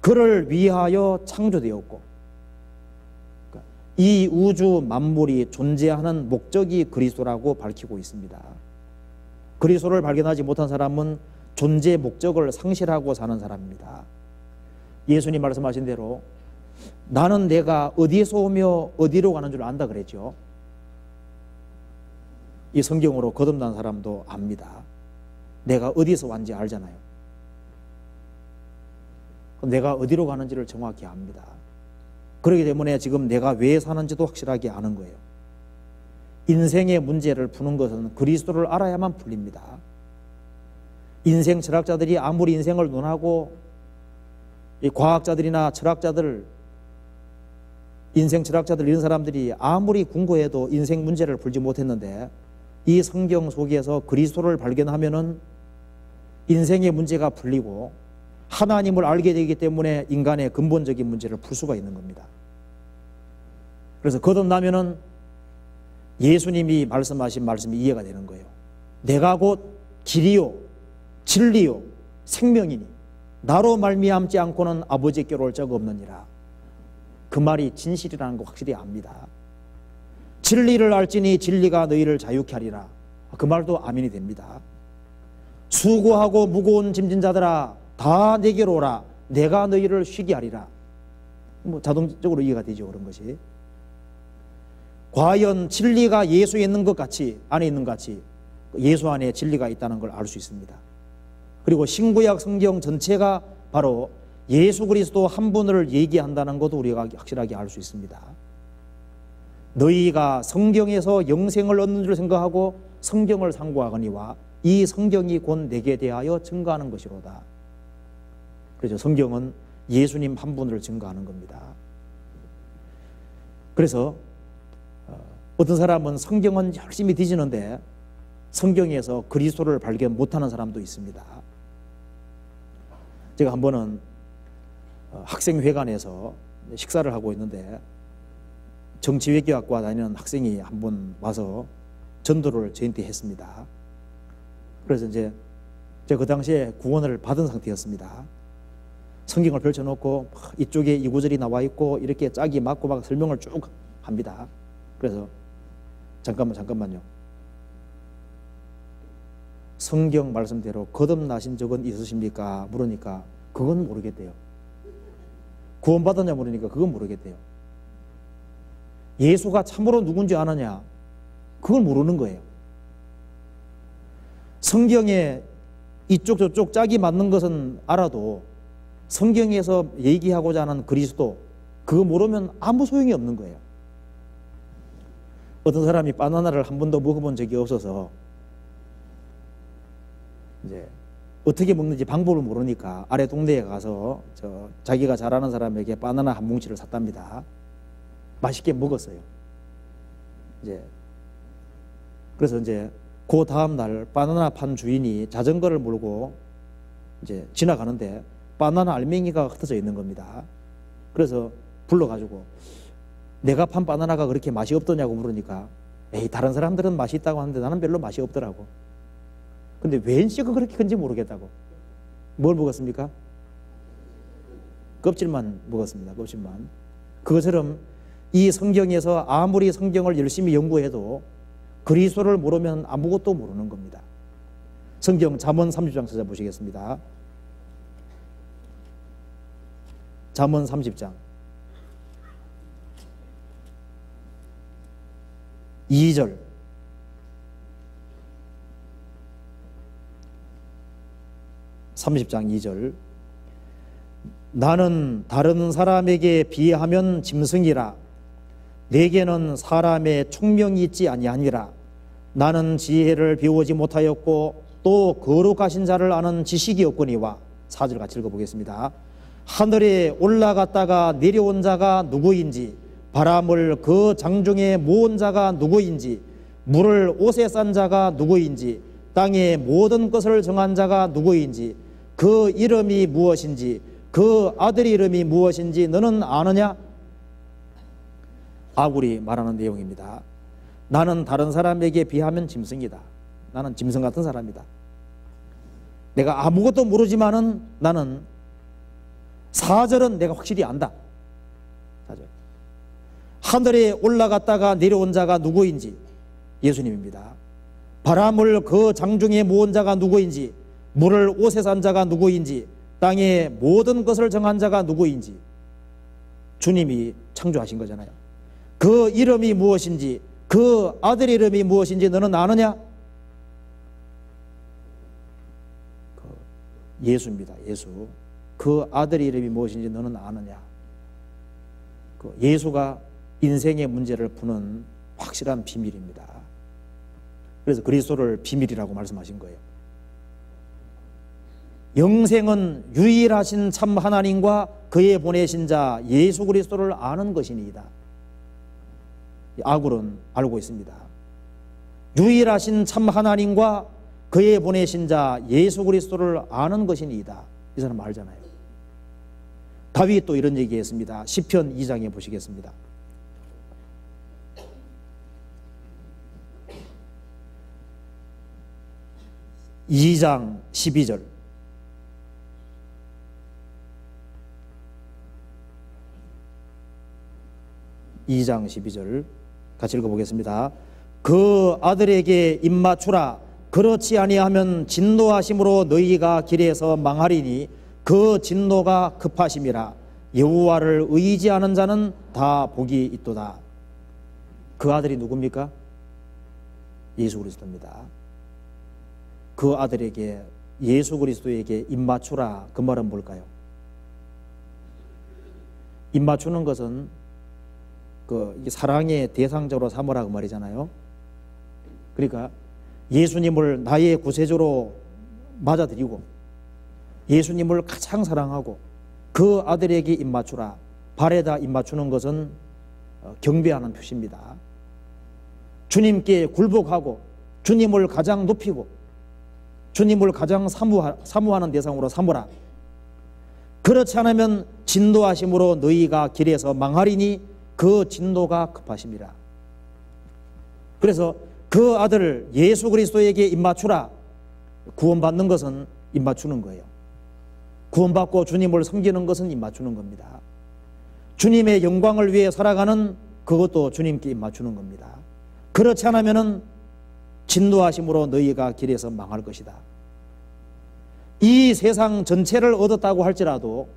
그를 위하여 창조되었고, 이 우주 만물이 존재하는 목적이 그리스도라고 밝히고 있습니다. 그리스도를 발견하지 못한 사람은 존재 목적을 상실하고 사는 사람입니다. 예수님 말씀하신 대로 나는 내가 어디에서 오며 어디로 가는 줄 안다 그랬죠. 이 성경으로 거듭난 사람도 압니다. 내가 어디에서 왔는지 알잖아요. 내가 어디로 가는지를 정확히 압니다. 그렇기 때문에 지금 내가 왜 사는지도 확실하게 아는 거예요. 인생의 문제를 푸는 것은 그리스도를 알아야만 풀립니다. 인생 철학자들이 아무리 인생을 논하고 이 과학자들이나 철학자들, 인생 철학자들 이런 사람들이 아무리 궁고해도 인생 문제를 풀지 못했는데 이 성경 속에서 그리스도를 발견하면은 인생의 문제가 풀리고 하나님을 알게 되기 때문에 인간의 근본적인 문제를 풀 수가 있는 겁니다. 그래서 거듭나면은 예수님이 말씀하신 말씀이 이해가 되는 거예요. 내가 곧 길이요 진리요 생명이니 나로 말미암지 않고는 아버지께로 올 적 없느니라. 그 말이 진실이라는 거 확실히 압니다. 진리를 알지니 진리가 너희를 자유케 하리라. 그 말도 아멘이 됩니다. 수고하고 무거운 짐진 자들아 다 내게로 오라. 내가 너희를 쉬게 하리라. 뭐 자동적으로 이해가 되죠. 그런 것이. 과연 진리가 예수에 있는 것 같이, 안에 있는 것 같이 예수 안에 진리가 있다는 걸 알 수 있습니다. 그리고 신구약 성경 전체가 바로 예수 그리스도 한 분을 얘기한다는 것도 우리가 확실하게 알 수 있습니다. 너희가 성경에서 영생을 얻는 줄 생각하고 성경을 상고하거니와 이 성경이 곧 내게 대하여 증거하는 것이로다. 그렇죠. 성경은 예수님 한 분을 증거하는 겁니다. 그래서 어떤 사람은 성경은 열심히 뒤지는데 성경에서 그리스도를 발견 못하는 사람도 있습니다. 제가 한 번은 학생회관에서 식사를 하고 있는데 정치외교학과 다니는 학생이 한 번 와서 전도를 저한테 했습니다. 그래서 이제 제가 그 당시에 구원을 받은 상태였습니다. 성경을 펼쳐놓고 이쪽에 이 구절이 나와 있고 이렇게 짝이 맞고 막 설명을 쭉 합니다. 그래서 잠깐만요. 성경 말씀대로 거듭나신 적은 있으십니까? 물으니까 그건 모르겠대요. 구원받았냐 물으니까 그건 모르겠대요. 예수가 참으로 누군지 아느냐? 그걸 모르는 거예요. 성경에 이쪽 저쪽 짝이 맞는 것은 알아도 성경에서 얘기하고자 하는 그리스도 그거 모르면 아무 소용이 없는 거예요. 어떤 사람이 바나나를 한 번도 먹어본 적이 없어서 이제 어떻게 먹는지 방법을 모르니까 아래 동네에 가서 자기가 잘 아는 사람에게 바나나 한 뭉치를 샀답니다. 맛있게 먹었어요. 그래서 그 다음 날 바나나 판 주인이 자전거를 몰고 지나가는데 바나나 알맹이가 흩어져 있는 겁니다. 그래서 불러가지고 내가 판 바나나가 그렇게 맛이 없더냐고 물으니까 에이 다른 사람들은 맛이 있다고 하는데 나는 별로 맛이 없더라고. 근데 웬씨가 그렇게 큰지 모르겠다고. 뭘 먹었습니까? 껍질만 먹었습니다. 껍질만. 그것처럼 이 성경에서 아무리 성경을 열심히 연구해도 그리스도를 모르면 아무것도 모르는 겁니다. 성경 잠언 30장 찾아보시겠습니다. 잠언 30장 2절 30장 2절. 나는 다른 사람에게 비하면 짐승이라. 내게는 사람의 총명이 있지 아니하니라. 나는 지혜를 배우지 못하였고 또 거룩하신 자를 아는 지식이 없거니와. 4절 같이 읽어보겠습니다. 하늘에 올라갔다가 내려온 자가 누구인지, 바람을 그 장중에 모은 자가 누구인지, 물을 옷에 싼 자가 누구인지, 땅의 모든 것을 정한 자가 누구인지, 그 이름이 무엇인지, 그 아들 이름이 무엇인지 너는 아느냐? 아굴이 말하는 내용입니다. 나는 다른 사람에게 비하면 짐승이다. 나는 짐승 같은 사람이다. 내가 아무것도 모르지만은 나는 4절은 내가 확실히 안다. 4절. 하늘에 올라갔다가 내려온 자가 누구인지 예수님입니다. 바람을 그 장중에 모은 자가 누구인지, 물을 옷에 산 자가 누구인지, 땅의 모든 것을 정한 자가 누구인지 주님이 창조하신 거잖아요. 그 이름이 무엇인지, 그 아들 이름이 무엇인지 너는 아느냐? 예수입니다. 예수. 그 아들 이름이 무엇인지 너는 아느냐? 예수가 인생의 문제를 푸는 확실한 비밀입니다. 그래서 그리스도를 비밀이라고 말씀하신 거예요. 영생은 유일하신 참 하나님과 그의 보내신 자 예수 그리스도를 아는 것이니이다. 아굴은 알고 있습니다. 유일하신 참 하나님과 그의 보내신 자 예수 그리스도를 아는 것이니이다. 이 사람 알잖아요. 다윗 또 이런 얘기했습니다. 시편 2장에 보시겠습니다. (2장 12절) 2장 12절 같이 읽어보겠습니다. 그 아들에게 입맞추라. 그렇지 아니하면 진노하심으로 너희가 길에서 망하리니 그 진노가 급하심이라. 여호와를 의지하는 자는 다 복이 있도다. 그 아들이 누굽니까? 예수 그리스도입니다. 그 아들에게, 예수 그리스도에게 입맞추라. 그 말은 뭘까요? 입맞추는 것은 사랑의 대상적으로 삼으라 그 말이잖아요. 그러니까 예수님을 나의 구세주로 맞아들이고 예수님을 가장 사랑하고 그 아들에게 입맞추라. 발에다 입맞추는 것은 경배하는 표시입니다. 주님께 굴복하고 주님을 가장 높이고 주님을 가장 사모하는 대상으로 삼으라. 그렇지 않으면 진노하심으로 너희가 길에서 망하리니 그 진노가 급하심이라. 그래서 그 아들 예수 그리스도에게 입맞추라. 구원받는 것은 입맞추는 거예요. 구원받고 주님을 섬기는 것은 입맞추는 겁니다. 주님의 영광을 위해 살아가는 그것도 주님께 입맞추는 겁니다. 그렇지 않으면 진노하심으로 너희가 길에서 망할 것이다. 이 세상 전체를 얻었다고 할지라도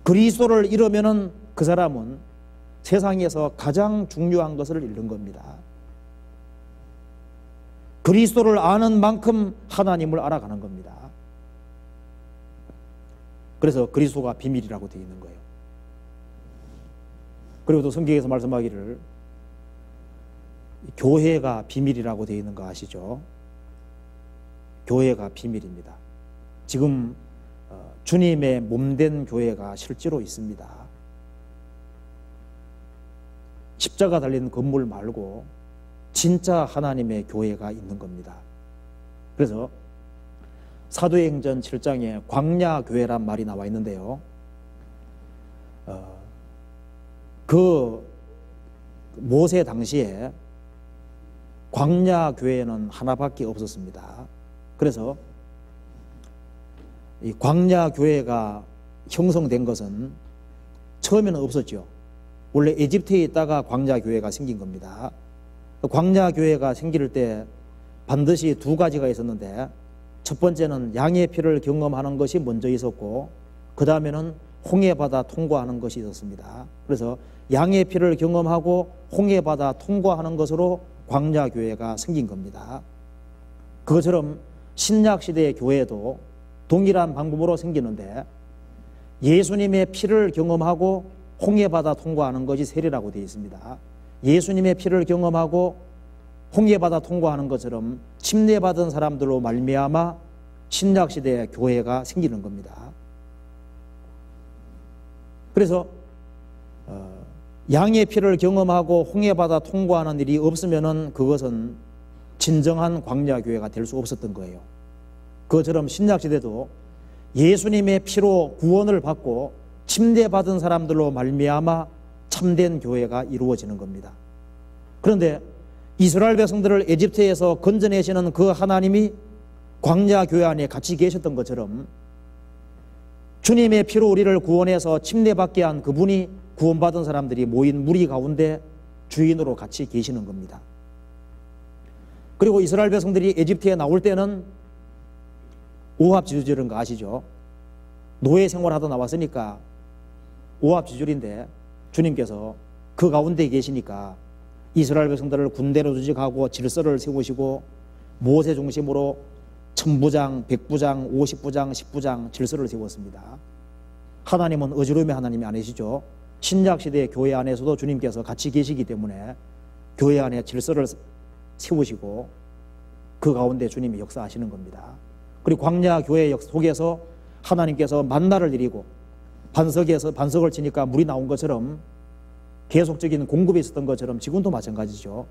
그리스도를 잃으면 그 사람은 세상에서 가장 중요한 것을 잃는 겁니다. 그리스도를 아는 만큼 하나님을 알아가는 겁니다. 그래서 그리스도가 비밀이라고 되어 있는 거예요. 그리고 또 성경에서 말씀하기를 교회가 비밀이라고 되어 있는 거 아시죠? 교회가 비밀입니다. 지금 주님의 몸된 교회가 실제로 있습니다. 십자가 달린 건물 말고 진짜 하나님의 교회가 있는 겁니다. 그래서 사도행전 7장에 광야교회란 말이 나와 있는데요. 그 모세 당시에 광야교회는 하나밖에 없었습니다. 그래서 이 광야교회가 형성된 것은 처음에는 없었죠. 원래 에집트에 있다가 광야교회가 생긴 겁니다. 광야교회가 생길 때 반드시 두 가지가 있었는데, 첫 번째는 양의 피를 경험하는 것이 먼저 있었고, 그 다음에는 홍해바다 통과하는 것이 있었습니다. 그래서 양의 피를 경험하고 홍해바다 통과하는 것으로 광야교회가 생긴 겁니다. 그것처럼 신약시대의 교회도 동일한 방법으로 생기는데 예수님의 피를 경험하고 홍해바다 통과하는 것이 세례라고 되어 있습니다. 예수님의 피를 경험하고 홍해바다 통과하는 것처럼 침례받은 사람들로 말미암아 신약시대의 교회가 생기는 겁니다. 그래서 양의 피를 경험하고 홍해바다 통과하는 일이 없으면은 그것은 진정한 광야교회가 될 수 없었던 거예요. 그것처럼 신약시대도 예수님의 피로 구원을 받고 침례받은 사람들로 말미암아 참된 교회가 이루어지는 겁니다. 그런데 이스라엘 백성들을 에집트에서 건져내시는 그 하나님이 광야교회 안에 같이 계셨던 것처럼 주님의 피로 우리를 구원해서 침례받게 한 그분이 구원받은 사람들이 모인 무리 가운데 주인으로 같이 계시는 겁니다. 그리고 이스라엘 백성들이 에집트에 나올 때는 오합지졸인 거 아시죠? 노예 생활하다 나왔으니까 오합지졸인데 주님께서 그 가운데 계시니까 이스라엘 백성들을 군대로 조직하고 질서를 세우시고 모세 중심으로 천부장, 백부장, 50부장, 10부장 질서를 세웠습니다. 하나님은 어지러움의 하나님이 아니시죠. 신약시대의 교회 안에서도 주님께서 같이 계시기 때문에 교회 안에 질서를 세우시고 그 가운데 주님이 역사하시는 겁니다. 그리고 광야교회 속에서 하나님께서 만나를 내리고 반석을 치니까 물이 나온 것처럼 계속적인 공급이 있었던 것처럼 지금도 마찬가지죠.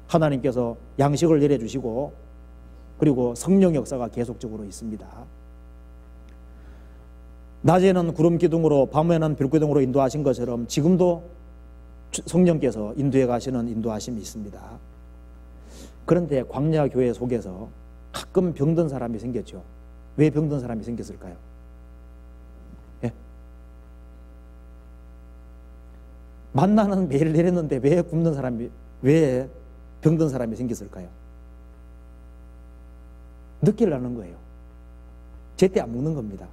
하나님께서 양식을 내려주시고 그리고 성령 역사가 계속적으로 있습니다. 낮에는 구름 기둥으로 밤에는 별 기둥으로 인도하신 것처럼 지금도 성령께서 인도해 가시는 인도하심이 있습니다. 그런데 광야교회 속에서 가끔 병든 사람이 생겼죠. 왜 병든 사람이 생겼을까요? 예? 만나는 매일 내렸는데 왜 병든 사람이 생겼을까요? 늦게 일어나는 거예요. 제때 안 먹는 겁니다.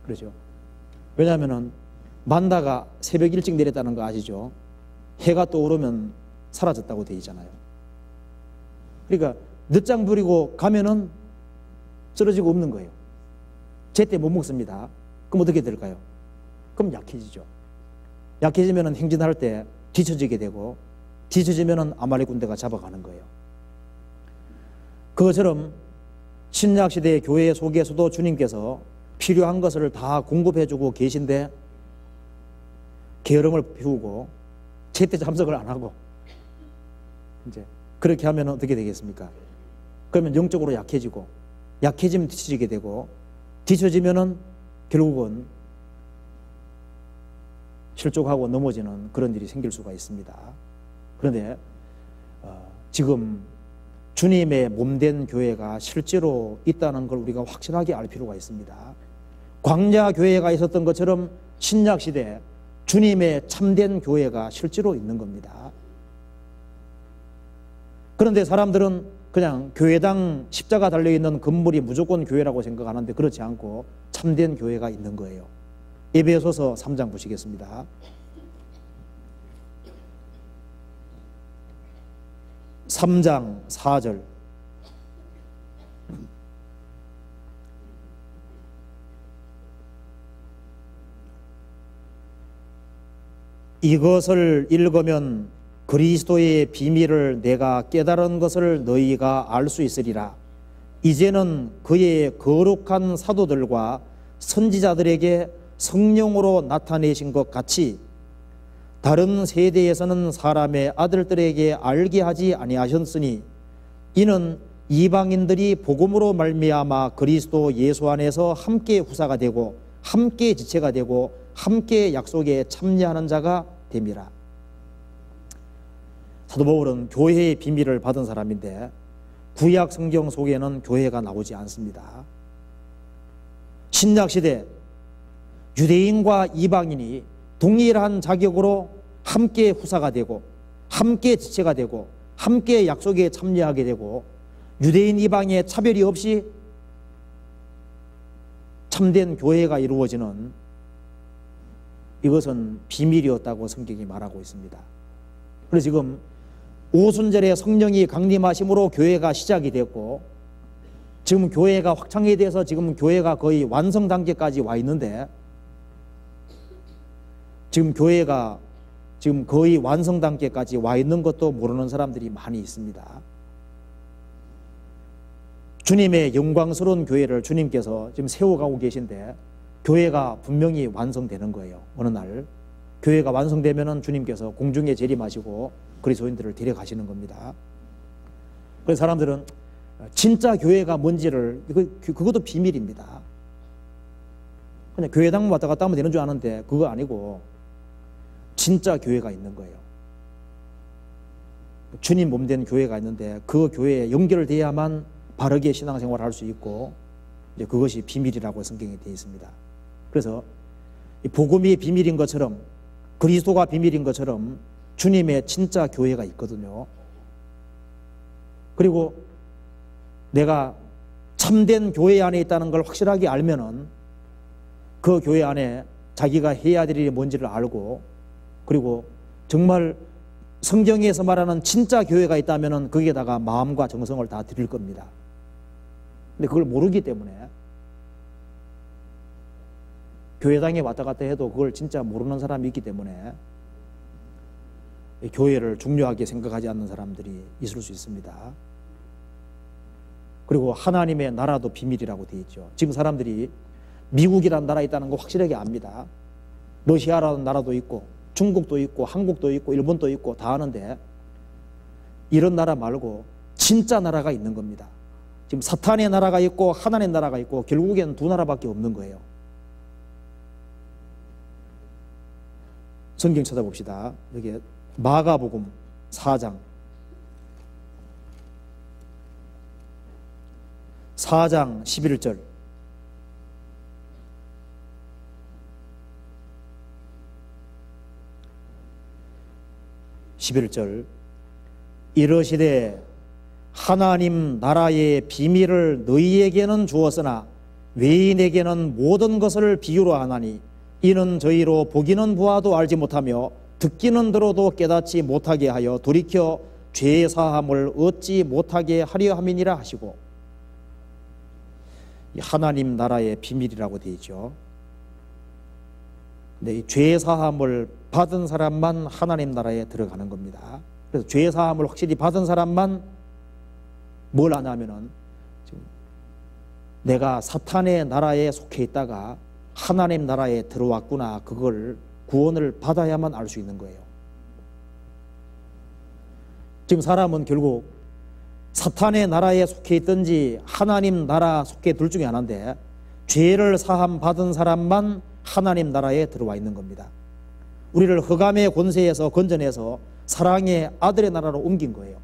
그렇죠? 왜냐하면 만다가 새벽 일찍 내렸다는 거 아시죠? 해가 떠오르면 사라졌다고 되어 있잖아요. 그러니까 늦장 부리고 가면은 쓰러지고 없는 거예요. 제때 못 먹습니다. 그럼 어떻게 될까요? 그럼 약해지죠. 약해지면 행진할 때 뒤처지게 되고 뒤처지면 아말렉 군대가 잡아가는 거예요. 그것처럼 신약시대의 교회 속에서도 주님께서 필요한 것을 다 공급해주고 계신데 게으름을 피우고 제때 참석을 안 하고 이제 그렇게 하면 어떻게 되겠습니까? 그러면 영적으로 약해지고 약해지면 뒤처지게 되고 뒤처지면은 결국은 실족하고 넘어지는 그런 일이 생길 수가 있습니다. 그런데 지금 주님의 몸된 교회가 실제로 있다는 걸 우리가 확실하게 알 필요가 있습니다. 광야 교회가 있었던 것처럼 신약시대 주님의 참된 교회가 실제로 있는 겁니다. 그런데 사람들은 그냥 교회당 십자가 달려있는 건물이 무조건 교회라고 생각하는데 그렇지 않고 참된 교회가 있는 거예요. 에베소서 3장 보시겠습니다. (3장 4절) 이것을 읽으면 그리스도의 비밀을 내가 깨달은 것을 너희가 알 수 있으리라. 이제는 그의 거룩한 사도들과 선지자들에게 성령으로 나타내신 것 같이 다른 세대에서는 사람의 아들들에게 알게 하지 아니하셨으니 이는 이방인들이 복음으로 말미암아 그리스도 예수 안에서 함께 후사가 되고 함께 지체가 되고 함께 약속에 참여하는 자가 됨이라. 사도 바울은 교회의 비밀을 받은 사람인데 구약 성경 속에는 교회가 나오지 않습니다. 신약시대 유대인과 이방인이 동일한 자격으로 함께 후사가 되고 함께 지체가 되고 함께 약속에 참여하게 되고 유대인 이방의 차별이 없이 참된 교회가 이루어지는 이것은 비밀이었다고 성경이 말하고 있습니다. 그래서 지금 오순절에 성령이 강림하심으로 교회가 시작이 됐고 지금 교회가 확장에 대해서 지금 교회가 거의 완성 단계까지 와 있는데, 지금 교회가 지금 거의 완성 단계까지 와 있는 것도 모르는 사람들이 많이 있습니다. 주님의 영광스러운 교회를 주님께서 지금 세워가고 계신데, 교회가 분명히 완성되는 거예요. 어느 날 교회가 완성되면은 주님께서 공중에 재림하시고 그리스도인들을 데려가시는 겁니다. 그래서 사람들은 진짜 교회가 뭔지를, 그것도 비밀입니다. 그냥 교회당 왔다 갔다 하면 되는 줄 아는데 그거 아니고 진짜 교회가 있는 거예요. 주님 몸된 교회가 있는데 그 교회에 연결돼야만 바르게 신앙생활을 할 수 있고, 이제 그것이 비밀이라고 성경에 되어 있습니다. 그래서 이 복음이 비밀인 것처럼, 그리스도가 비밀인 것처럼 주님의 진짜 교회가 있거든요. 그리고 내가 참된 교회 안에 있다는 걸 확실하게 알면은 그 교회 안에 자기가 해야 될 일이 뭔지를 알고, 그리고 정말 성경에서 말하는 진짜 교회가 있다면은 거기에다가 마음과 정성을 다 드릴 겁니다. 근데 그걸 모르기 때문에, 교회당에 왔다 갔다 해도 그걸 진짜 모르는 사람이 있기 때문에 교회를 중요하게 생각하지 않는 사람들이 있을 수 있습니다. 그리고 하나님의 나라도 비밀이라고 되어 있죠. 지금 사람들이 미국이라는 나라에 있다는 거 확실하게 압니다. 러시아라는 나라도 있고 중국도 있고 한국도 있고 일본도 있고 다 아는데, 이런 나라 말고 진짜 나라가 있는 겁니다. 지금 사탄의 나라가 있고 하나님의 나라가 있고 결국에는 두 나라밖에 없는 거예요. 성경 찾아봅시다. 여기 마가복음 4장 11절. 이르시되 하나님 나라의 비밀을 너희에게는 주었으나 외인에게는 모든 것을 비유로 하나니 이는 저희로 보기는 보아도 알지 못하며 듣기는 들어도 깨닫지 못하게 하여 돌이켜 죄 사함을 얻지 못하게 하려 함이니라 하시고, 하나님 나라의 비밀이라고 되어 있죠. 근데 이 죄 사함을 받은 사람만 하나님 나라에 들어가는 겁니다. 그래서 죄 사함을 확실히 받은 사람만 뭘 하냐면은, 지금 내가 사탄의 나라에 속해 있다가 하나님 나라에 들어왔구나, 그걸 구원을 받아야만 알 수 있는 거예요. 지금 사람은 결국 사탄의 나라에 속해 있든지 하나님 나라 속해 둘 중에 하나인데, 죄를 사함 받은 사람만 하나님 나라에 들어와 있는 겁니다. 우리를 흑암의 권세에서 건져내서 사랑의 아들의 나라로 옮긴 거예요.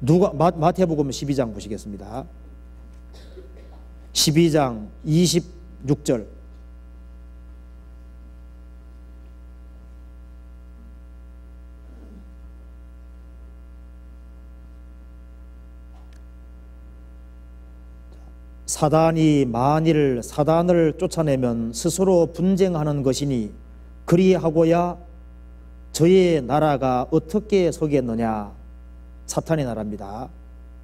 마태복음 12장 보시겠습니다. 12장 26절. 사단이 만일 사단을 쫓아내면 스스로 분쟁하는 것이니 그리하고야 저의 나라가 어떻게 서겠느냐. 사탄의 나라입니다.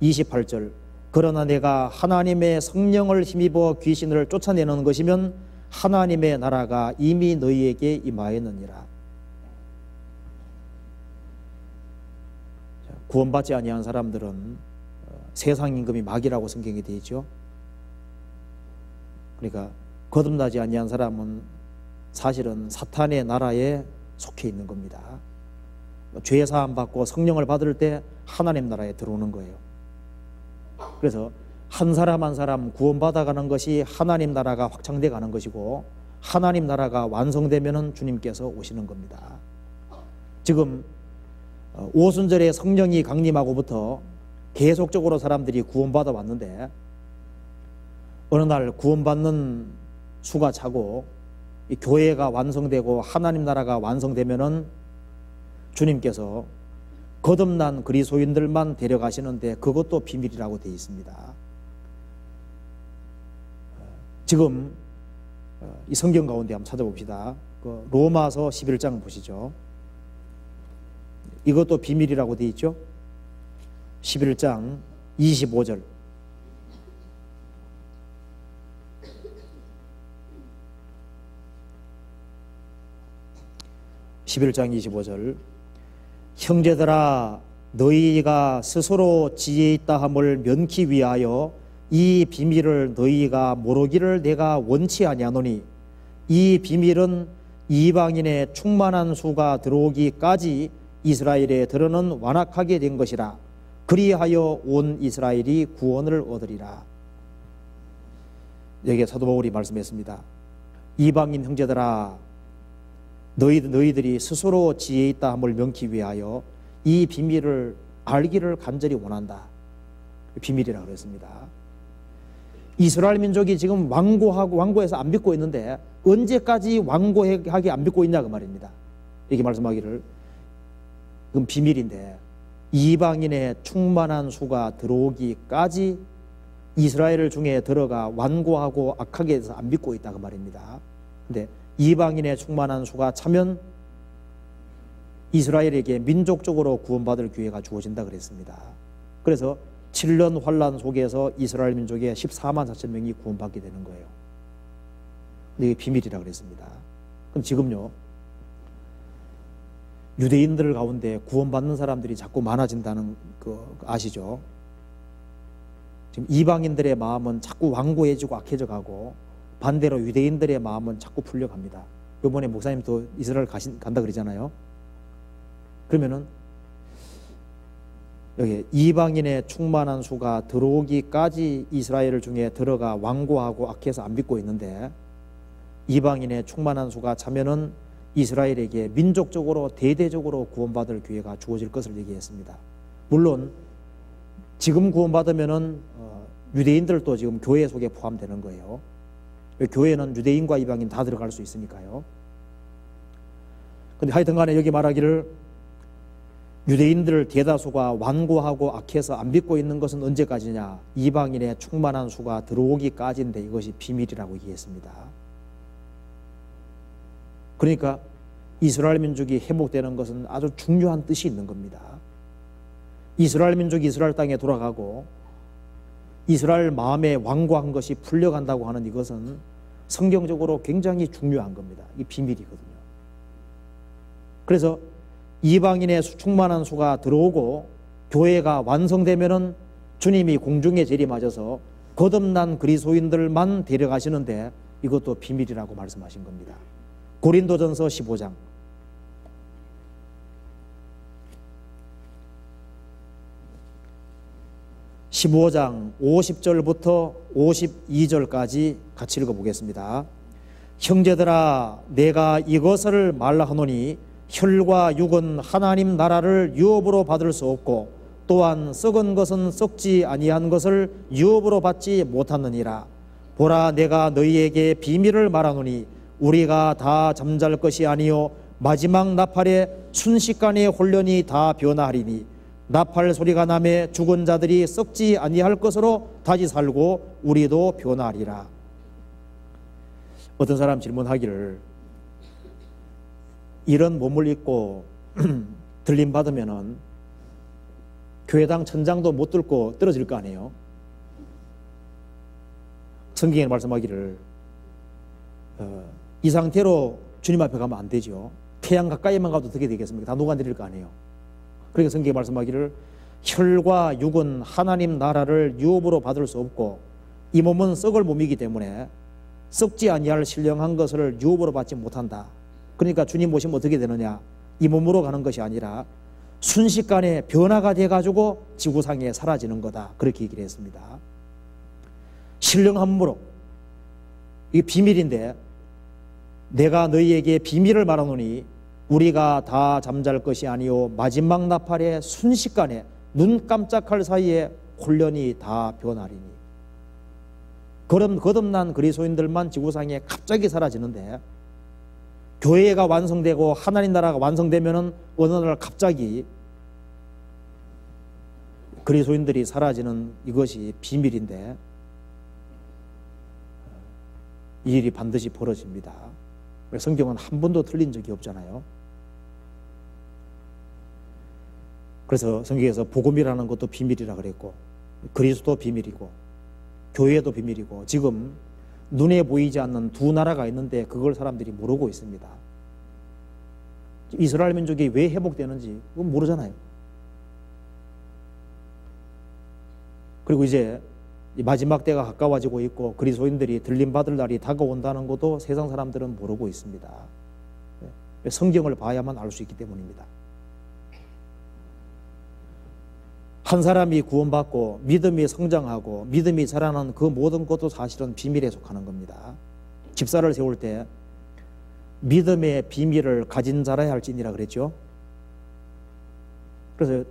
28절. 그러나 내가 하나님의 성령을 힘입어 귀신을 쫓아내는 것이면 하나님의 나라가 이미 너희에게 임하였느니라. 구원받지 아니한 사람들은 세상 임금이 마귀라고 성경에 되어 있죠. 그러니까 거듭나지 아니한 사람은 사실은 사탄의 나라에 속해 있는 겁니다. 죄 사함 받고 성령을 받을 때 하나님 나라에 들어오는 거예요. 그래서 한 사람 한 사람 구원받아가는 것이 하나님 나라가 확장돼 가는 것이고, 하나님 나라가 완성되면은 주님께서 오시는 겁니다. 지금 오순절에 성령이 강림하고부터 계속적으로 사람들이 구원받아 왔는데, 어느 날 구원받는 수가 차고 이 교회가 완성되고 하나님 나라가 완성되면은 주님께서 거듭난 그리스도인들만 데려가시는데 그것도 비밀이라고 되어 있습니다. 지금 이 성경 가운데 한번 찾아봅시다. 로마서 11장 보시죠. 이것도 비밀이라고 되어 있죠. 11장 25절. 11장 25절 형제들아 너희가 스스로 지혜 있다 함을 면키 위하여 이 비밀을 너희가 모르기를 내가 원치 아니하노니 이 비밀은 이방인의 충만한 수가 들어오기까지 이스라엘에 들어는 완악하게 된 것이라. 그리하여 온 이스라엘이 구원을 얻으리라. 여기에 사도 바울이 말씀했습니다. 이방인 형제들아 너희들이 스스로 지혜 있다 함을 명키 위하여 이 비밀을 알기를 간절히 원한다. 비밀이라고 그랬습니다. 이스라엘 민족이 지금 완고해서 안 믿고 있는데 언제까지 완고하게 안 믿고 있냐 그 말입니다. 이렇게 말씀하기를 그건 비밀인데 이방인의 충만한 수가 들어오기까지 이스라엘 중에 들어가 완고하고 악하게 해서 안 믿고 있다 그 말입니다. 근데 이방인의 충만한 수가 차면 이스라엘에게 민족적으로 구원받을 기회가 주어진다 그랬습니다. 그래서 7년 환란 속에서 이스라엘 민족의 14만 4천 명이 구원받게 되는 거예요. 근데 이게 비밀이라고 그랬습니다. 그럼 지금요 유대인들 가운데 구원받는 사람들이 자꾸 많아진다는 거 아시죠? 지금 이방인들의 마음은 자꾸 완고해지고 악해져 가고 반대로 유대인들의 마음은 자꾸 풀려갑니다. 이번에 목사님도 이스라엘 간다 그러잖아요. 그러면은 여기 이방인의 충만한 수가 들어오기까지 이스라엘 중에 들어가 완고하고 악해서 안 믿고 있는데 이방인의 충만한 수가 차면은 이스라엘에게 민족적으로 대대적으로 구원받을 기회가 주어질 것을 얘기했습니다. 물론 지금 구원받으면은 유대인들도 지금 교회 속에 포함되는 거예요. 교회는 유대인과 이방인 다 들어갈 수 있으니까요. 근데 하여튼 간에 여기 말하기를 유대인들 대다수가 완고하고 악해서 안 믿고 있는 것은 언제까지냐? 이방인의 충만한 수가 들어오기까지인데 이것이 비밀이라고 얘기했습니다. 그러니까 이스라엘 민족이 회복되는 것은 아주 중요한 뜻이 있는 겁니다. 이스라엘 민족이 이스라엘 땅에 돌아가고 이스라엘 마음에 완고한 것이 풀려간다고 하는 이것은 성경적으로 굉장히 중요한 겁니다. 이게 비밀이거든요. 그래서 이방인의 충만한 수가 들어오고 교회가 완성되면은 주님이 공중에 재림하셔서 거듭난 그리스도인들만 데려가시는데 이것도 비밀이라고 말씀하신 겁니다. 고린도전서 15장 15장 50절부터 52절까지 같이 읽어보겠습니다. 형제들아 내가 이것을 말하노니 혈과 육은 하나님 나라를 유업으로 받을 수 없고 또한 썩은 것은 썩지 아니한 것을 유업으로 받지 못하느니라. 보라 내가 너희에게 비밀을 말하노니 우리가 다 잠잘 것이 아니요 마지막 나팔에 순식간에 혼련이 다 변화하리니 나팔 소리가 나매 죽은 자들이 썩지 아니할 것으로 다시 살고 우리도 변화하리라. 어떤 사람 질문하기를 이런 몸을 입고 들림 받으면은 교회당 천장도 못 뚫고 떨어질 거 아니에요. 성경에 말씀하기를 이 상태로 주님 앞에 가면 안 되죠. 태양 가까이만 가도 어떻게 되겠습니까? 다 녹아내릴 거 아니에요. 그러니까 성경에 말씀하기를 혈과 육은 하나님 나라를 유업으로 받을 수 없고 이 몸은 썩을 몸이기 때문에 썩지 아니할 신령한 것을 유업으로 받지 못한다. 그러니까 주님 오시면 어떻게 되느냐? 이 몸으로 가는 것이 아니라 순식간에 변화가 돼가지고 지구상에 사라지는 거다. 그렇게 얘기를 했습니다. 신령한 몸으로. 이게 비밀인데 내가 너희에게 비밀을 말하노니 우리가 다 잠잘 것이 아니요 마지막 나팔에 순식간에 눈 깜짝할 사이에 혼련이 다 변하리니. 거듭난 그리스도인들만 지구상에 갑자기 사라지는데 교회가 완성되고 하나님 나라가 완성되면은 어느 날 갑자기 그리스도인들이 사라지는 이것이 비밀인데 이 일이 반드시 벌어집니다. 성경은 한 번도 틀린 적이 없잖아요. 그래서 성경에서 복음이라는 것도 비밀이라 그랬고 그리스도 비밀이고 교회도 비밀이고 지금 눈에 보이지 않는 두 나라가 있는데 그걸 사람들이 모르고 있습니다. 이스라엘 민족이 왜 회복되는지 그건 모르잖아요. 그리고 이제 마지막 때가 가까워지고 있고 그리스도인들이 들림받을 날이 다가온다는 것도 세상 사람들은 모르고 있습니다. 성경을 봐야만 알 수 있기 때문입니다. 한 사람이 구원받고 믿음이 성장하고 믿음이 자라는 그 모든 것도 사실은 비밀에 속하는 겁니다. 집사를 세울 때 믿음의 비밀을 가진 자라야 할지니라 그랬죠. 그래서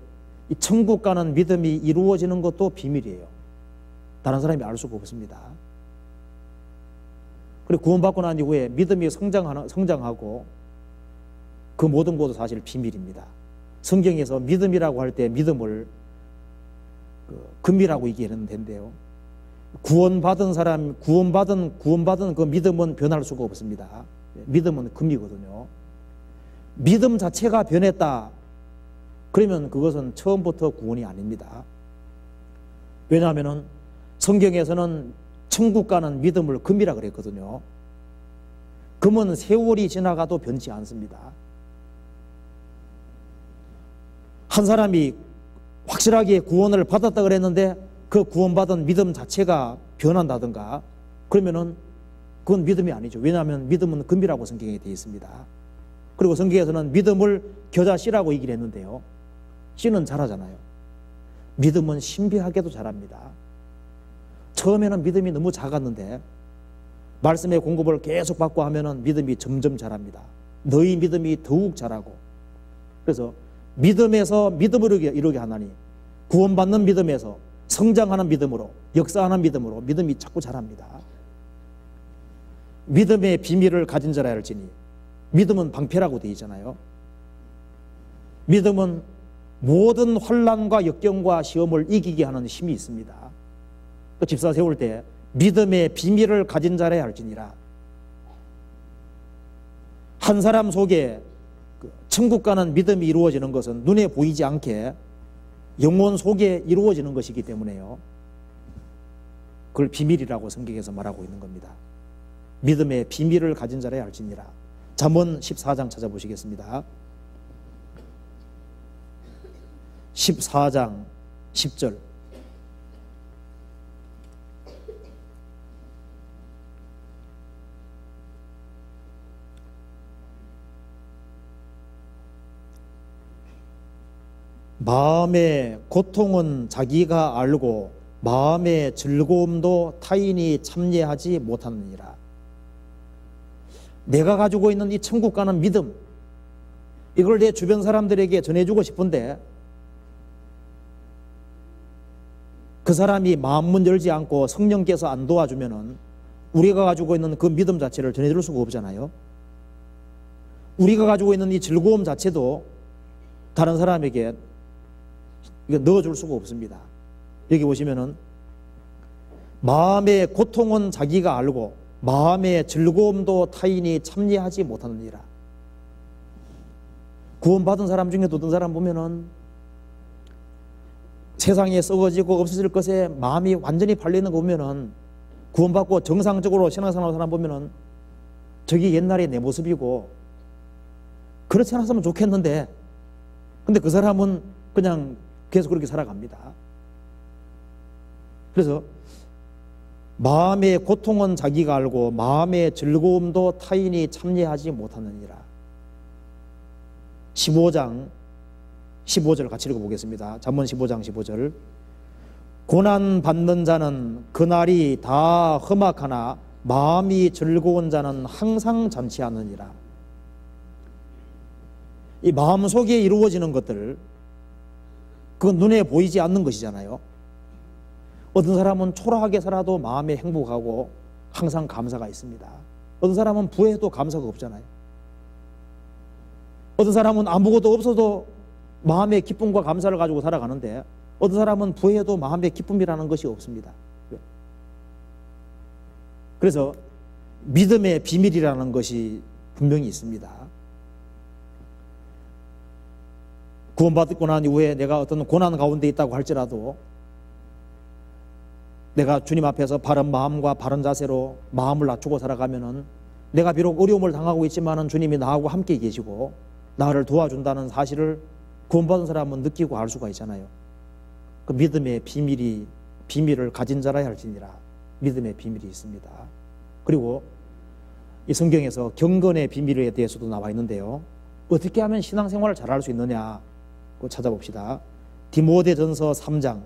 이 천국 가는 믿음이 이루어지는 것도 비밀이에요. 다른 사람이 알 수가 없습니다. 그리고 구원받고 난 이후에 믿음이 성장하고 그 모든 것도 사실 비밀입니다. 성경에서 믿음이라고 할 때 믿음을 금이라고 얘기하는 데인데요. 구원받은 사람, 구원받은 그 믿음은 변할 수가 없습니다. 믿음은 금이거든요. 믿음 자체가 변했다. 그러면 그것은 처음부터 구원이 아닙니다. 왜냐하면 성경에서는 천국 가는 믿음을 금이라 그랬거든요. 금은 세월이 지나가도 변치 않습니다. 한 사람이 확실하게 구원을 받았다 그랬는데 그 구원받은 믿음 자체가 변한다든가 그러면은 그건 믿음이 아니죠. 왜냐하면 믿음은 금이라고 성경에 되어 있습니다. 그리고 성경에서는 믿음을 겨자 씨라고 얘기를 했는데요. 씨는 자라잖아요. 믿음은 신비하게도 자랍니다. 처음에는 믿음이 너무 작았는데 말씀의 공급을 계속 받고 하면은 믿음이 점점 자랍니다. 너희 믿음이 더욱 자라고. 그래서 믿음에서 믿음으로 이루게 하나니 구원받는 믿음에서 성장하는 믿음으로 역사하는 믿음으로 믿음이 자꾸 자랍니다. 믿음의 비밀을 가진 자라 할지니 믿음은 방패라고 되어 있잖아요. 믿음은 모든 환난과 역경과 시험을 이기게 하는 힘이 있습니다. 또 집사 세울 때 믿음의 비밀을 가진 자라 할지니라. 한 사람 속에 천국 가는 믿음이 이루어지는 것은 눈에 보이지 않게 영혼 속에 이루어지는 것이기 때문에요. 그걸 비밀이라고 성경에서 말하고 있는 겁니다. 믿음의 비밀을 가진 자라 할지니라. 잠언 14장 찾아보시겠습니다. 14장 10절. 마음의 고통은 자기가 알고 마음의 즐거움도 타인이 참여하지 못하느니라. 내가 가지고 있는 이 천국 가는 믿음, 이걸 내 주변 사람들에게 전해주고 싶은데 그 사람이 마음문 열지 않고 성령께서 안 도와주면은 우리가 가지고 있는 그 믿음 자체를 전해줄 수가 없잖아요. 우리가 가지고 있는 이 즐거움 자체도 다른 사람에게 이거 넣어줄 수가 없습니다. 여기 보시면은 마음의 고통은 자기가 알고 마음의 즐거움도 타인이 참여하지 못하느니라. 구원받은 사람 중에도 어떤 사람 보면은 세상에 썩어지고 없어질 것에 마음이 완전히 팔리는 거 보면은 구원받고 정상적으로 신앙생활하는 사람 보면은 저기 옛날에 내 모습이고 그렇지 않았으면 좋겠는데 근데 그 사람은 그냥 계속 그렇게 살아갑니다. 그래서 마음의 고통은 자기가 알고 마음의 즐거움도 타인이 참여하지 못하느니라. 15장 15절 같이 읽어보겠습니다. 잠언 15장 15절. 고난 받는 자는 그날이 다 험악하나 마음이 즐거운 자는 항상 잔치하느니라. 이 마음속에 이루어지는 것들, 그건 눈에 보이지 않는 것이잖아요. 어떤 사람은 초라하게 살아도 마음에 행복하고 항상 감사가 있습니다. 어떤 사람은 부해도 감사가 없잖아요. 어떤 사람은 아무것도 없어도 마음의 기쁨과 감사를 가지고 살아가는데 어떤 사람은 부해도 마음의 기쁨이라는 것이 없습니다. 그래서 믿음의 비밀이라는 것이 분명히 있습니다. 구원받고 난 이후에 내가 어떤 고난 가운데 있다고 할지라도 내가 주님 앞에서 바른 마음과 바른 자세로 마음을 낮추고 살아가면은 내가 비록 어려움을 당하고 있지만은 주님이 나하고 함께 계시고 나를 도와준다는 사실을 구원받은 사람은 느끼고 알 수가 있잖아요. 그 믿음의 비밀을 가진 자라야 할지니라. 믿음의 비밀이 있습니다. 그리고 이 성경에서 경건의 비밀에 대해서도 나와 있는데요. 어떻게 하면 신앙생활을 잘할 수 있느냐 찾아봅시다. 디모데전서 3장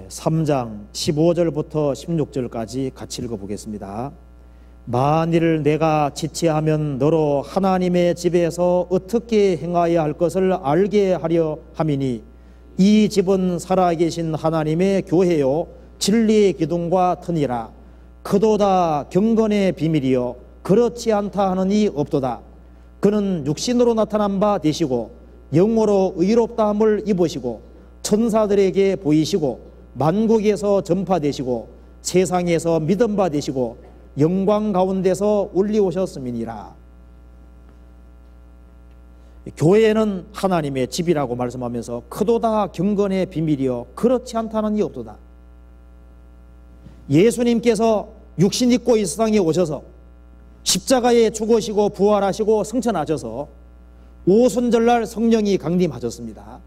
3장 15절부터 16절까지 같이 읽어보겠습니다. 만일 내가 지체하면 너로 하나님의 집에서 어떻게 행하여야 할 것을 알게 하려 함이니 이 집은 살아계신 하나님의 교회요 진리의 기둥과 터니라. 그도다 경건의 비밀이요 그렇지 않다 하는 이 없도다. 그는 육신으로 나타난 바 되시고 영으로 의롭다함을 입으시고 천사들에게 보이시고 만국에서 전파되시고 세상에서 믿음 바 되시고 영광 가운데서 올리오셨음이니라. 교회는 하나님의 집이라고 말씀하면서 크도다 경건의 비밀이요 그렇지 않다는 이 없도다. 예수님께서 육신 입고 이 세상에 오셔서 십자가에 죽으시고 부활하시고 승천하셔서 오순절날 성령이 강림하셨습니다.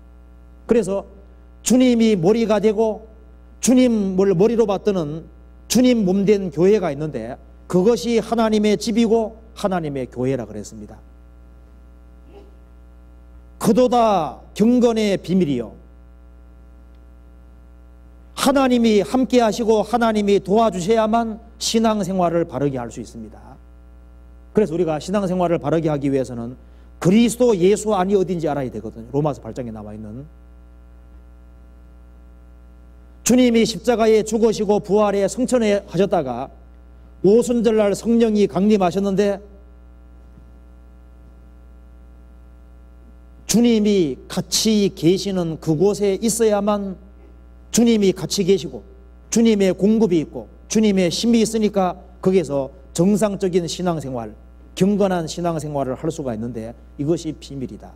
그래서 주님이 머리가 되고 주님을 머리로 받드는 주님 몸된 교회가 있는데 그것이 하나님의 집이고 하나님의 교회라 그랬습니다. 그도다 경건의 비밀이요 하나님이 함께 하시고 하나님이 도와주셔야만 신앙생활을 바르게 할 수 있습니다. 그래서 우리가 신앙생활을 바르게 하기 위해서는 그리스도 예수 안이 어딘지 알아야 되거든요. 로마서 8장에 나와 있는 주님이 십자가에 죽으시고 부활에 승천해 하셨다가 오순절날 성령이 강림하셨는데 주님이 같이 계시는 그곳에 있어야만 주님이 같이 계시고 주님의 공급이 있고 주님의 힘이 있으니까 거기에서 정상적인 신앙생활, 경건한 신앙생활을 할 수가 있는데 이것이 비밀이다.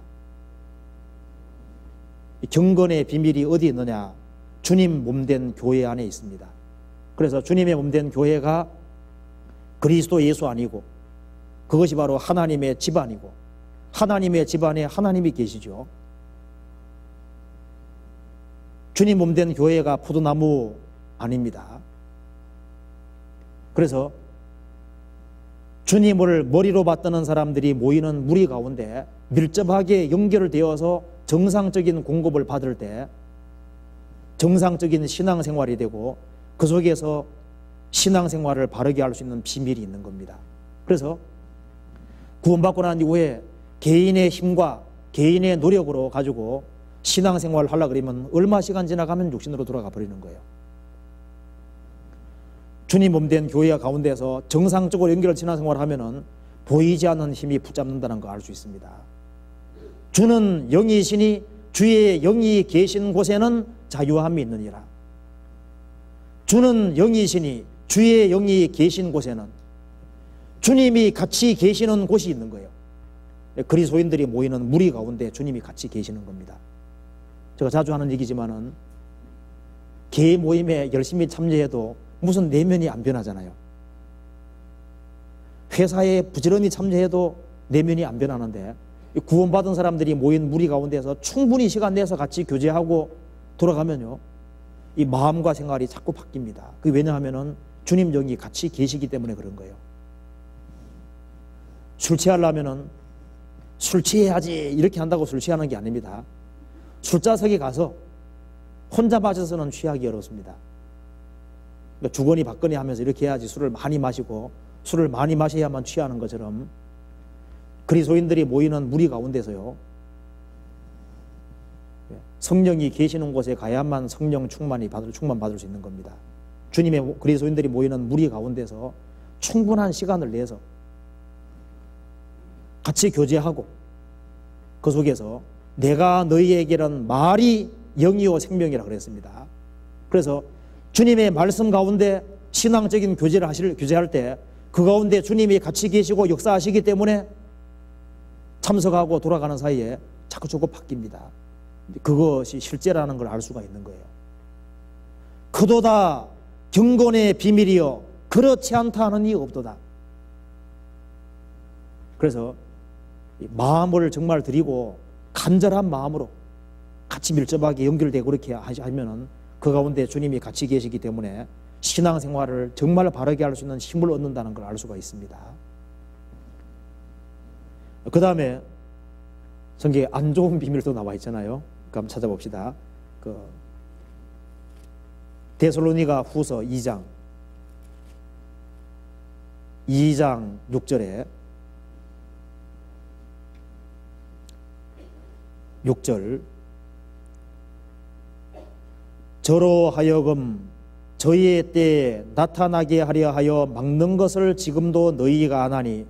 경건의 비밀이 어디 있느냐? 주님 몸된 교회 안에 있습니다. 그래서 주님의 몸된 교회가 그리스도 예수 아니고 그것이 바로 하나님의 집안이고 하나님의 집안에 하나님이 계시죠. 주님 몸된 교회가 포도나무 아닙니다. 그래서 주님을 머리로 받드는 사람들이 모이는 무리 가운데 밀접하게 연결되어서 정상적인 공급을 받을 때 정상적인 신앙생활이 되고 그 속에서 신앙생활을 바르게 할 수 있는 비밀이 있는 겁니다. 그래서 구원받고 난 이후에 개인의 힘과 개인의 노력으로 가지고 신앙생활을 하려고 그러면 얼마 시간 지나가면 육신으로 돌아가 버리는 거예요. 주님 몸된 교회 가운데서 정상적으로 연결 신앙생활을 하면은 보이지 않는 힘이 붙잡는다는 거 알 수 있습니다. 주는 영이시니 주의 영이 계신 곳에는 자유함이 있느니라. 주는 영이시니 주의 영이 계신 곳에는 주님이 같이 계시는 곳이 있는 거예요. 그리스도인들이 모이는 무리 가운데 주님이 같이 계시는 겁니다. 제가 자주 하는 얘기지만은 개 모임에 열심히 참여해도 무슨 내면이 안 변하잖아요. 회사에 부지런히 참여해도 내면이 안 변하는데 구원받은 사람들이 모인 무리 가운데서 충분히 시간 내서 같이 교제하고 돌아가면요 이 마음과 생활이 자꾸 바뀝니다. 그게 왜냐하면은 주님 영이 같이 계시기 때문에 그런 거예요. 술 취하려면은 술 취해야지 이렇게 한다고 술 취하는 게 아닙니다. 술자석에 가서 혼자 마셔서는 취하기 어렵습니다. 그러니까 주거니 받거니 하면서 이렇게 해야지 술을 많이 마시고 술을 많이 마셔야만 취하는 것처럼 그리스도인들이 모이는 무리 가운데서요 성령이 계시는 곳에 가야만 성령 충만 받을 수 있는 겁니다. 주님의 그리스도인들이 모이는 무리 가운데서 충분한 시간을 내서 같이 교제하고 그 속에서 내가 너희에게는 말이 영이요 생명이라 그랬습니다. 그래서 주님의 말씀 가운데 신앙적인 교제할 때 그 가운데 주님이 같이 계시고 역사하시기 때문에 참석하고 돌아가는 사이에 자꾸 바뀝니다. 그것이 실제라는 걸 알 수가 있는 거예요. 그도다 경건의 비밀이여 그렇지 않다 하는 이 없도다. 그래서 마음을 정말 드리고 간절한 마음으로 같이 밀접하게 연결되고 그렇게 하면은 그 가운데 주님이 같이 계시기 때문에 신앙생활을 정말 바르게 할 수 있는 힘을 얻는다는 걸 알 수가 있습니다. 그 다음에 성경에 안 좋은 비밀도 나와 있잖아요. 한번 찾아봅시다. 데살로니가 후서 2장 6절에 6절 저로 하여금 저희의 때에 나타나게 하려 하여 막는 것을 지금도 너희가 아나니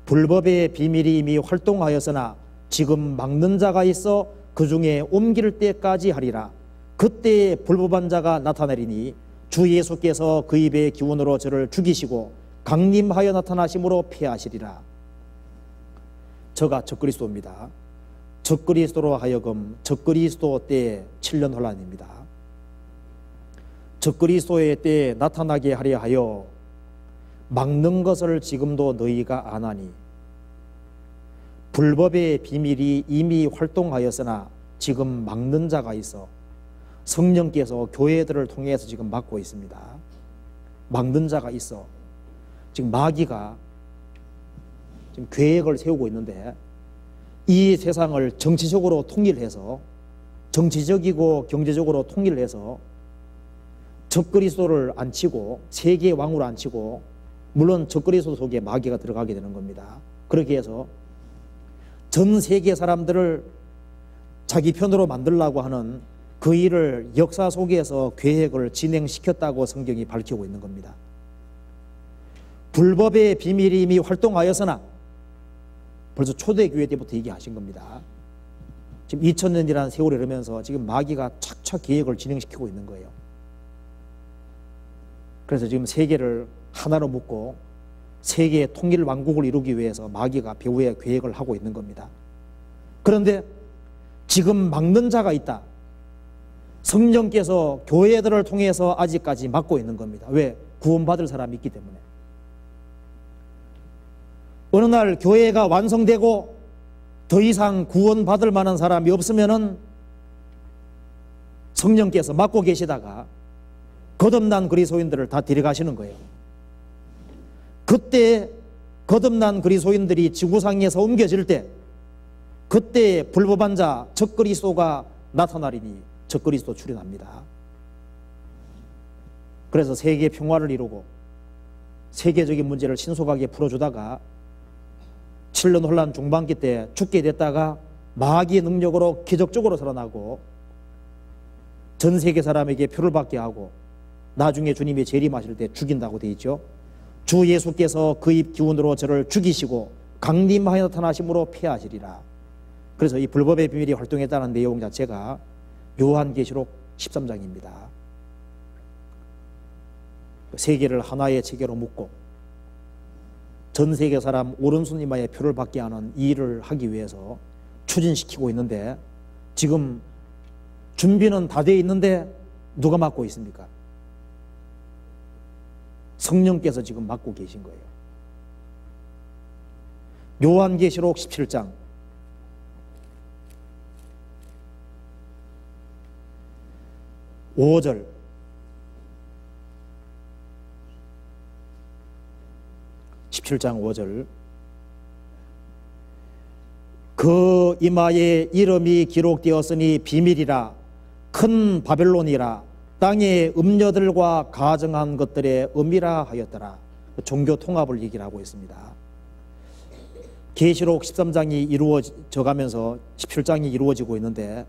불법의 비밀이 이미 활동하였으나 지금 막는 자가 있어 그 중에 옮길 때까지 하리라. 그때에 불법한 자가 나타내리니 주 예수께서 그 입의 기운으로 저를 죽이시고 강림하여 나타나심으로 폐하시리라. 저가 적그리스도입니다. 적그리스도로 하여금 적그리스도 때에 7년 혼란입니다. 적그리스도의 때에 나타나게 하려 하여 막는 것을 지금도 너희가 아나니 불법의 비밀이 이미 활동하였으나 지금 막는 자가 있어 성령께서 교회들을 통해서 지금 막고 있습니다. 막는 자가 있어 지금 마귀가 지금 계획을 세우고 있는데 이 세상을 정치적으로 통일해서 정치적이고 경제적으로 통일해서 적그리스도를 앉히고 세계의 왕으로 앉히고 물론 적그리스도 속에 마귀가 들어가게 되는 겁니다. 그렇게 해서 전 세계 사람들을 자기 편으로 만들려고 하는 그 일을 역사 속에서 계획을 진행시켰다고 성경이 밝히고 있는 겁니다. 불법의 비밀이 이미 활동하였으나 벌써 초대교회 때부터 얘기하신 겁니다. 지금 2000년이라는 세월이 흐르면서 지금 마귀가 착착 계획을 진행시키고 있는 거예요. 그래서 지금 세계를 하나로 묶고 세계의 통일 왕국을 이루기 위해서 마귀가 배후에 계획을 하고 있는 겁니다. 그런데 지금 막는 자가 있다. 성령께서 교회들을 통해서 아직까지 막고 있는 겁니다. 왜? 구원받을 사람이 있기 때문에. 어느 날 교회가 완성되고 더 이상 구원받을 만한 사람이 없으면은 성령께서 막고 계시다가 거듭난 그리스도인들을 다 데려가시는 거예요. 그때 거듭난 그리스도인들이 지구상에서 옮겨질 때 그때 불법한 자 적그리스도가 나타나리니 적그리스도 출현합니다. 그래서 세계 평화를 이루고 세계적인 문제를 신속하게 풀어주다가 7년 혼란 중반기 때 죽게 됐다가 마귀의 능력으로 기적적으로 살아나고 전 세계 사람에게 표를 받게 하고 나중에 주님이 재림하실 때 죽인다고 되어 있죠. 주 예수께서 그 입 기운으로 저를 죽이시고 강림하여 나타나심으로 폐하시리라. 그래서 이 불법의 비밀이 활동했다는 내용 자체가 요한계시록 13장입니다. 세계를 하나의 체계로 묶고 전 세계 사람 오른손 이마에 표를 받게 하는 이 일을 하기 위해서 추진시키고 있는데 지금 준비는 다 되어 있는데 누가 맡고 있습니까? 성령께서 지금 맡고 계신 거예요. 요한계시록 17장 5절 17장 5절 그 이마에 이름이 기록되었으니 비밀이라 큰 바벨론이라 땅의 음녀들과 가정한 것들의 음이라 하였더라. 종교 통합을 얘기를 하고 있습니다. 계시록 13장이 이루어져 가면서 17장이 이루어지고 있는데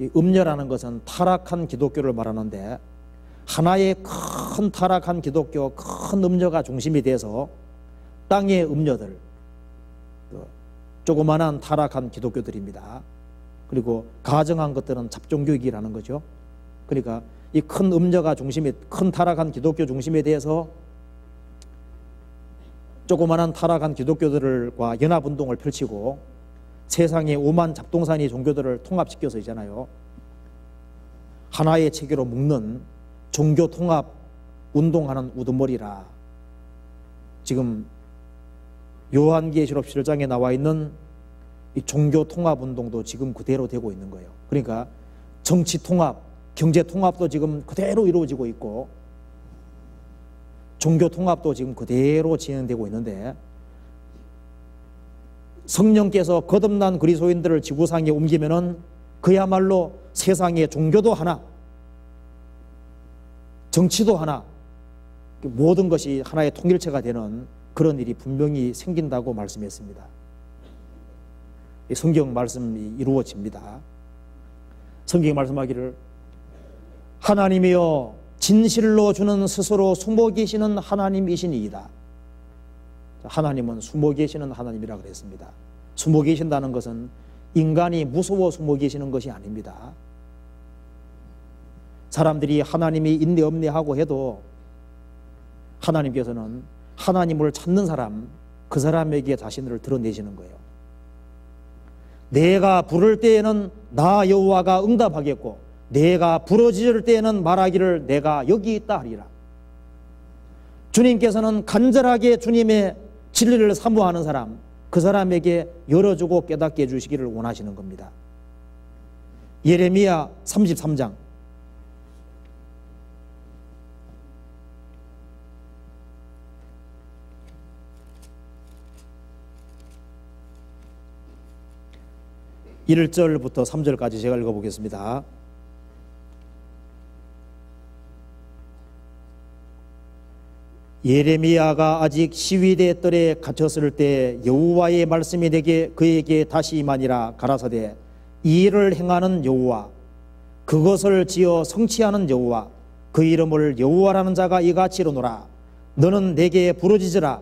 이 음녀라는 것은 타락한 기독교를 말하는데 하나의 큰 타락한 기독교, 큰 음녀가 중심이 돼서 땅의 음녀들, 조그만한 타락한 기독교들입니다. 그리고 가정한 것들은 잡종교육이라는 거죠. 그러니까 이 큰 음녀가 중심에, 큰 타락한 기독교 중심에 대해서 조그만한 타락한 기독교들과 연합운동을 펼치고 세상의 오만 잡동사니 종교들을 통합시켜서 있잖아요. 하나의 체계로 묶는 종교 통합 운동하는 우두머리라. 지금 요한계시록 7장에 나와 있는 이 종교 통합 운동도 지금 그대로 되고 있는 거예요. 그러니까 정치 통합, 경제 통합도 지금 그대로 이루어지고 있고 종교 통합도 지금 그대로 진행되고 있는데, 성령께서 거듭난 그리스도인들을 지구상에 옮기면은 그야말로 세상의 종교도 하나, 정치도 하나, 모든 것이 하나의 통일체가 되는 그런 일이 분명히 생긴다고 말씀했습니다. 성경 말씀이 이루어집니다. 성경이 말씀하기를 하나님이여 진실로 주는 스스로 숨어 계시는 하나님이시니이다. 하나님은 숨어 계시는 하나님이라 그랬습니다. 숨어 계신다는 것은 인간이 무서워 숨어 계시는 것이 아닙니다. 사람들이 하나님이 있네 없네 하고 해도 하나님께서는 하나님을 찾는 사람, 그 사람에게 자신을 드러내시는 거예요. 내가 부를 때에는 나 여호와가 응답하겠고 내가 부르짖을 때에는 말하기를 내가 여기 있다 하리라. 주님께서는 간절하게 주님의 진리를 사모하는 사람, 그 사람에게 열어주고 깨닫게 해주시기를 원하시는 겁니다. 예레미야 33장 1절부터 3절까지 제가 읽어보겠습니다. 예레미야가 아직 시위대 뜰에 갇혔을 때 여호와의 말씀이 그에게 다시 임하니라. 가라사대 이 일을 행하는 여호와, 그것을 지어 성취하는 여호와, 그 이름을 여호와라는 자가 이같이 이르노라. 너는 내게 부르짖으라.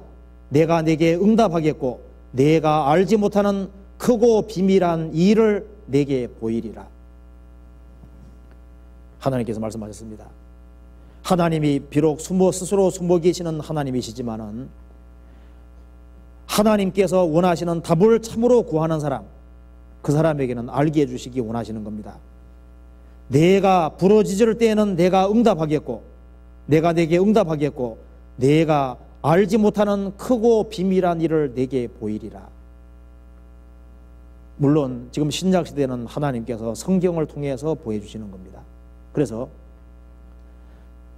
내가 내게 응답하겠고 내가 알지 못하는 크고 비밀한 이 일을 내게 보이리라. 하나님께서 말씀하셨습니다. 하나님이 비록 스스로 숨어 계시는 하나님이시지만은 하나님께서 원하시는 답을 참으로 구하는 사람, 그 사람에게는 알게 해주시기 원하시는 겁니다. 내가 부르짖을 때에는 내가 응답하겠고 내가 내게 응답하겠고 내가 알지 못하는 크고 비밀한 일을 내게 보이리라. 물론 지금 신약시대는 하나님께서 성경을 통해서 보여주시는 겁니다. 그래서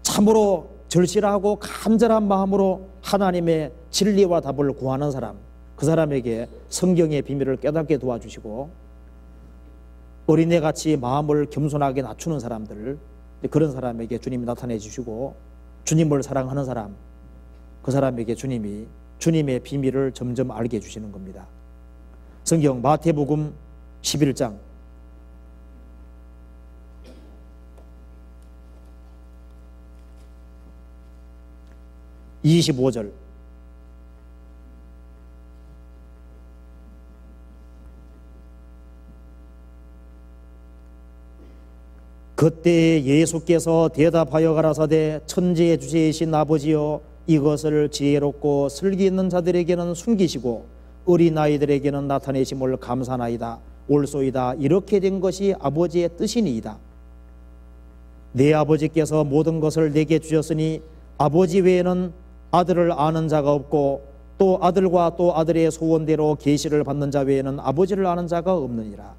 참으로 절실하고 간절한 마음으로 하나님의 진리와 답을 구하는 사람, 그 사람에게 성경의 비밀을 깨닫게 도와주시고, 어린애같이 마음을 겸손하게 낮추는 사람들, 그런 사람에게 주님이 나타내 주시고, 주님을 사랑하는 사람, 그 사람에게 주님이 주님의 비밀을 점점 알게 해주시는 겁니다. 성경 마태복음 11장 25절 그때 예수께서 대답하여 가라사대 천지의 주제이신 아버지여 이것을 지혜롭고 슬기 있는 자들에게는 숨기시고 어린아이들에게는 나타내심을 감사나이다. 옳소이다. 이렇게 된 것이 아버지의 뜻이니이다. 내 아버지께서 모든 것을 내게 주셨으니 아버지 외에는 아들을 아는 자가 없고 또 아들과 또 아들의 소원대로 계시를 받는 자 외에는 아버지를 아는 자가 없느니라.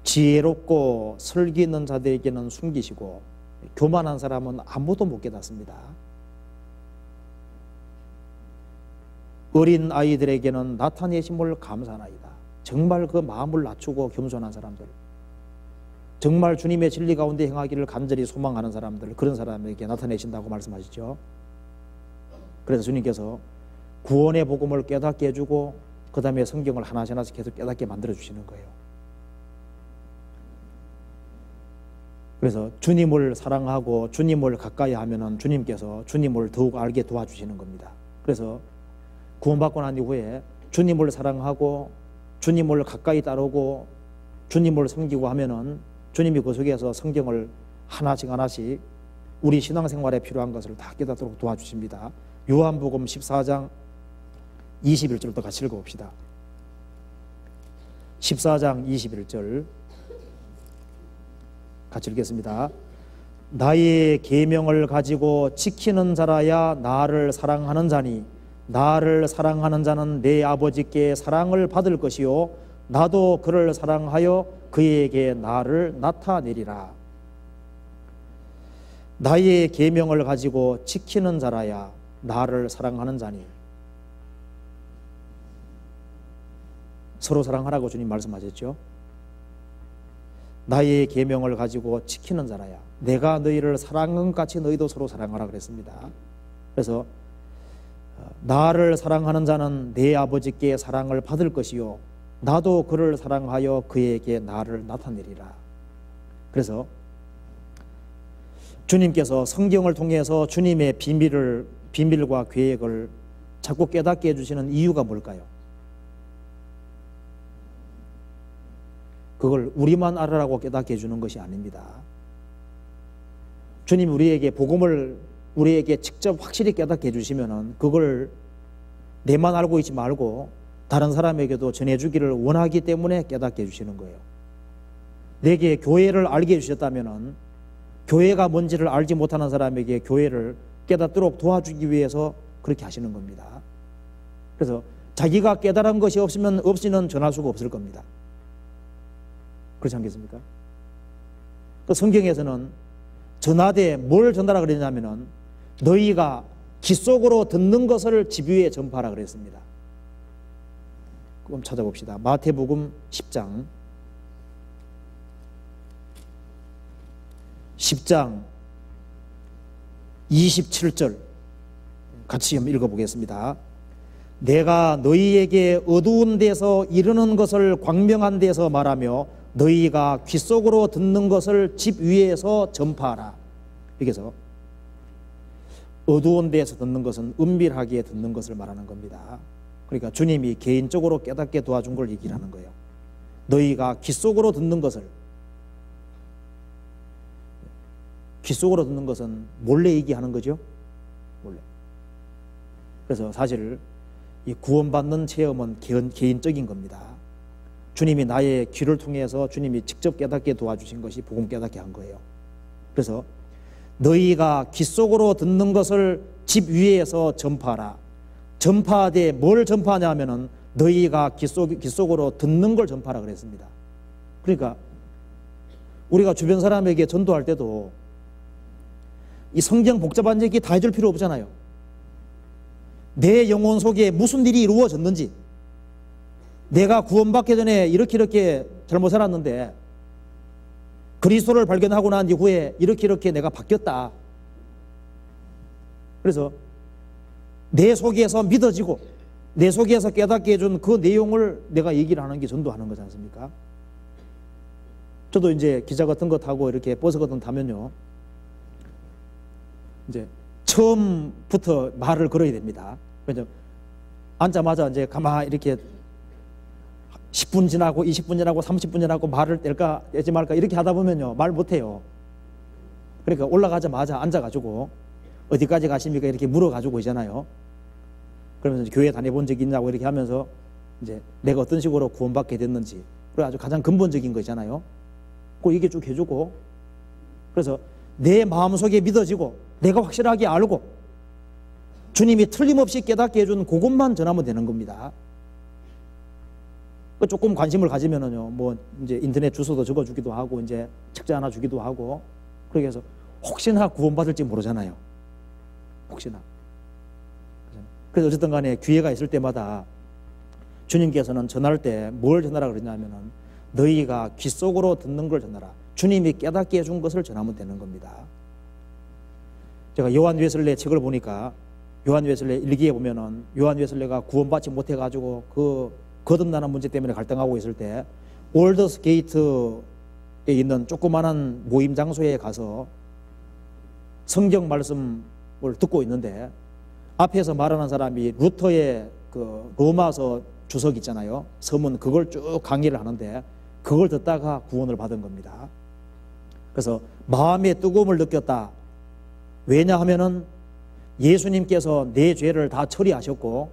지혜롭고 설기 있는 자들에게는 숨기시고 교만한 사람은 아무도 못 깨닫습니다. 어린 아이들에게는 나타내심을 감사하나이다. 정말 그 마음을 낮추고 겸손한 사람들, 정말 주님의 진리 가운데 행하기를 간절히 소망하는 사람들, 그런 사람에게 나타내신다고 말씀하시죠. 그래서 주님께서 구원의 복음을 깨닫게 해주고 그 다음에 성경을 하나씩 계속 깨닫게 만들어 주시는 거예요. 그래서 주님을 사랑하고 주님을 가까이 하면은 주님께서 주님을 더욱 알게 도와주시는 겁니다. 그래서 구원받고 난 이후에 주님을 사랑하고 주님을 가까이 따르고 주님을 섬기고 하면은 주님이 그 속에서 성경을 하나씩 우리 신앙생활에 필요한 것을 다 깨닫도록 도와주십니다. 요한복음 14장 21절도 같이 읽어봅시다. 14장 21절 같이 읽겠습니다. 나의 계명을 가지고 지키는 자라야 나를 사랑하는 자니 나를 사랑하는 자는 내 아버지께 사랑을 받을 것이요 나도 그를 사랑하여 그에게 나를 나타내리라. 나의 계명을 가지고 지키는 자라야 나를 사랑하는 자니. 서로 사랑하라고 주님 말씀하셨죠. 나의 계명을 가지고 지키는 자라야 내가 너희를 사랑한 같이 너희도 서로 사랑하라 그랬습니다. 그래서 나를 사랑하는 자는 내 아버지께 사랑을 받을 것이요 나도 그를 사랑하여 그에게 나를 나타내리라. 그래서 주님께서 성경을 통해서 주님의 비밀과 계획을 자꾸 깨닫게 해주시는 이유가 뭘까요? 그걸 우리만 알아라고 깨닫게 해주는 것이 아닙니다. 주님이 우리에게 복음을 우리에게 직접 확실히 깨닫게 해주시면은 그걸 내만 알고 있지 말고 다른 사람에게도 전해주기를 원하기 때문에 깨닫게 해주시는 거예요. 내게 교회를 알게 해주셨다면은 교회가 뭔지를 알지 못하는 사람에게 교회를 깨닫도록 도와주기 위해서 그렇게 하시는 겁니다. 그래서 자기가 깨달은 것이 없이는 전할 수가 없을 겁니다. 그렇지 않겠습니까? 그 성경에서는 전하되 뭘 전하라 그랬냐면은 너희가 귀 속으로 듣는 것을 집 위에 전파하라 그랬습니다. 그럼 찾아봅시다. 마태복음 10장 27절 같이 한번 읽어보겠습니다. 내가 너희에게 어두운 데서 이르는 것을 광명한 데서 말하며 너희가 귀 속으로 듣는 것을 집 위에서 전파하라. 여기서 어두운 데에서 듣는 것은 은밀하게 듣는 것을 말하는 겁니다. 그러니까 주님이 개인적으로 깨닫게 도와준 걸 얘기하는 거예요. 너희가 귀 속으로 듣는 것을, 귀 속으로 듣는 것은 몰래 얘기하는 거죠. 몰래. 그래서 사실 이 구원받는 체험은 개인적인 겁니다. 주님이 나의 귀를 통해서 주님이 직접 깨닫게 도와주신 것이 복음 깨닫게 한 거예요. 그래서 너희가 귀 속으로 듣는 것을 집 위에서 전파하라. 전파하되 뭘 전파하냐 하면은 너희가 귀 속으로 듣는 걸 전파하라 그랬습니다. 그러니까 우리가 주변 사람에게 전도할 때도 이 성경 복잡한 얘기 다 해줄 필요 없잖아요. 내 영혼 속에 무슨 일이 이루어졌는지, 내가 구원받기 전에 이렇게 잘못 살았는데 그리스도를 발견하고 난 이후에 이렇게 내가 바뀌었다. 그래서 내 속에서 믿어지고 내 속에서 깨닫게 해준 그 내용을 내가 얘기를 하는 게 전도하는 거지 않습니까? 저도 이제 기차 같은 거 타고 이렇게 버스 같은 거 타면요, 이제 처음부터 말을 걸어야 됩니다. 왜냐면 앉자마자 이제 가만히 이렇게 10분 지나고 20분 지나고 30분 지나고 말을 뗄까 떼지 말까 이렇게 하다 보면요 말 못해요. 그러니까 올라가자마자 앉아가지고 어디까지 가십니까 이렇게 물어가지고 있잖아요. 그러면서 교회 다녀본 적이 있냐고 이렇게 하면서 이제 내가 어떤 식으로 구원받게 됐는지, 그리고 아주 가장 근본적인 거 있잖아요. 그 얘기 쭉 해주고, 그래서 내 마음속에 믿어지고 내가 확실하게 알고 주님이 틀림없이 깨닫게 해준 그것만 전하면 되는 겁니다. 조금 관심을 가지면은요, 뭐 이제 인터넷 주소도 적어주기도 하고 이제 책자 하나 주기도 하고, 그렇게 해서 혹시나 구원받을지 모르잖아요. 혹시나. 그래서 어쨌든 간에 기회가 있을 때마다 주님께서는 전할 때 뭘 전하라 그러냐면은 너희가 귀 속으로 듣는 걸 전하라. 주님이 깨닫게 해준 것을 전하면 되는 겁니다. 제가 요한 웨슬레 책을 보니까 요한 웨슬레 일기에 보면은 요한 웨슬레가 구원받지 못해가지고 그 거듭나는 문제 때문에 갈등하고 있을 때 올더스 게이트에 있는 조그마한 모임 장소에 가서 성경 말씀을 듣고 있는데 앞에서 말하는 사람이 루터의 그 로마서 주석 있잖아요. 서문, 그걸 쭉 강의를 하는데 그걸 듣다가 구원을 받은 겁니다. 그래서 마음의 뜨거움을 느꼈다. 왜냐하면은 예수님께서 내 죄를 다 처리하셨고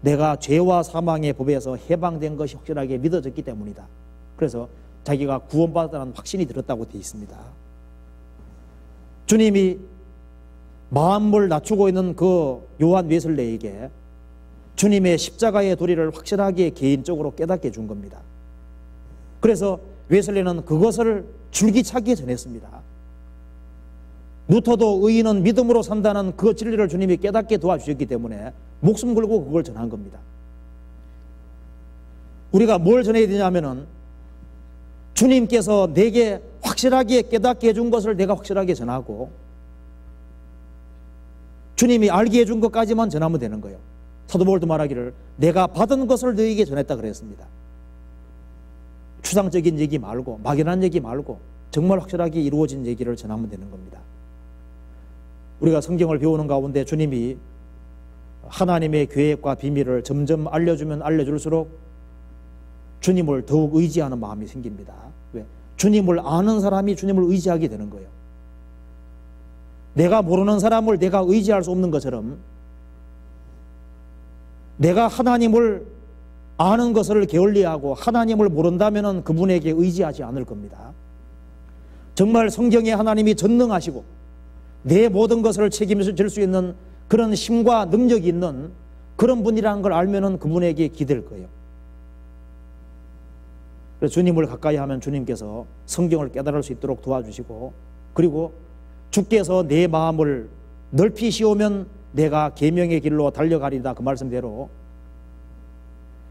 내가 죄와 사망의 법에서 해방된 것이 확실하게 믿어졌기 때문이다. 그래서 자기가 구원받았다는 확신이 들었다고 되어 있습니다. 주님이 마음을 낮추고 있는 그 요한 웨슬레에게 주님의 십자가의 도리를 확실하게 개인적으로 깨닫게 준 겁니다. 그래서 웨슬레는 그것을 줄기차게 전했습니다. 루터도 의인은 믿음으로 산다는 그 진리를 주님이 깨닫게 도와주셨기 때문에 목숨 걸고 그걸 전한 겁니다. 우리가 뭘 전해야 되냐면은 주님께서 내게 확실하게 깨닫게 해준 것을 내가 확실하게 전하고 주님이 알게 해준 것까지만 전하면 되는 거예요. 사도 바울도 말하기를 내가 받은 것을 너에게 전했다 그랬습니다. 추상적인 얘기 말고 막연한 얘기 말고 정말 확실하게 이루어진 얘기를 전하면 되는 겁니다. 우리가 성경을 배우는 가운데 주님이 하나님의 계획과 비밀을 점점 알려주면 알려줄수록 주님을 더욱 의지하는 마음이 생깁니다. 왜? 주님을 아는 사람이 주님을 의지하게 되는 거예요. 내가 모르는 사람을 내가 의지할 수 없는 것처럼 내가 하나님을 아는 것을 게을리하고 하나님을 모른다면 그분에게 의지하지 않을 겁니다. 정말 성경에 하나님이 전능하시고 내 모든 것을 책임질 수 있는 그런 힘과 능력이 있는 그런 분이라는 걸 알면 그분에게 기댈 거예요. 그래서 주님을 가까이 하면 주님께서 성경을 깨달을 수 있도록 도와주시고, 그리고 주께서 내 마음을 넓히 씌우면 내가 계명의 길로 달려가리다, 그 말씀대로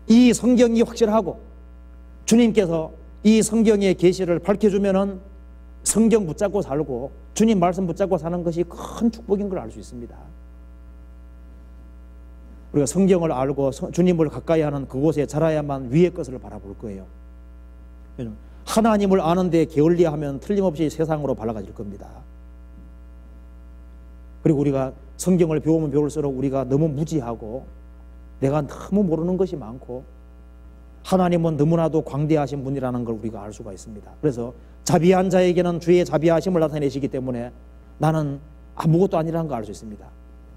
이 성경이 확실하고 주님께서 이 성경의 계시를 밝혀주면은 성경 붙잡고 살고 주님 말씀 붙잡고 사는 것이 큰 축복인 걸 알 수 있습니다. 우리가 성경을 알고 주님을 가까이 하는 그곳에 자라야만 위의 것을 바라볼 거예요. 하나님을 아는데 게을리하면 틀림없이 세상으로 발라가질 겁니다. 그리고 우리가 성경을 배우면 배울수록 우리가 너무 무지하고 내가 너무 모르는 것이 많고 하나님은 너무나도 광대하신 분이라는 걸 우리가 알 수가 있습니다. 그래서 자비한 자에게는 주의 자비하심을 나타내시기 때문에 나는 아무것도 아니라는 걸 알 수 있습니다.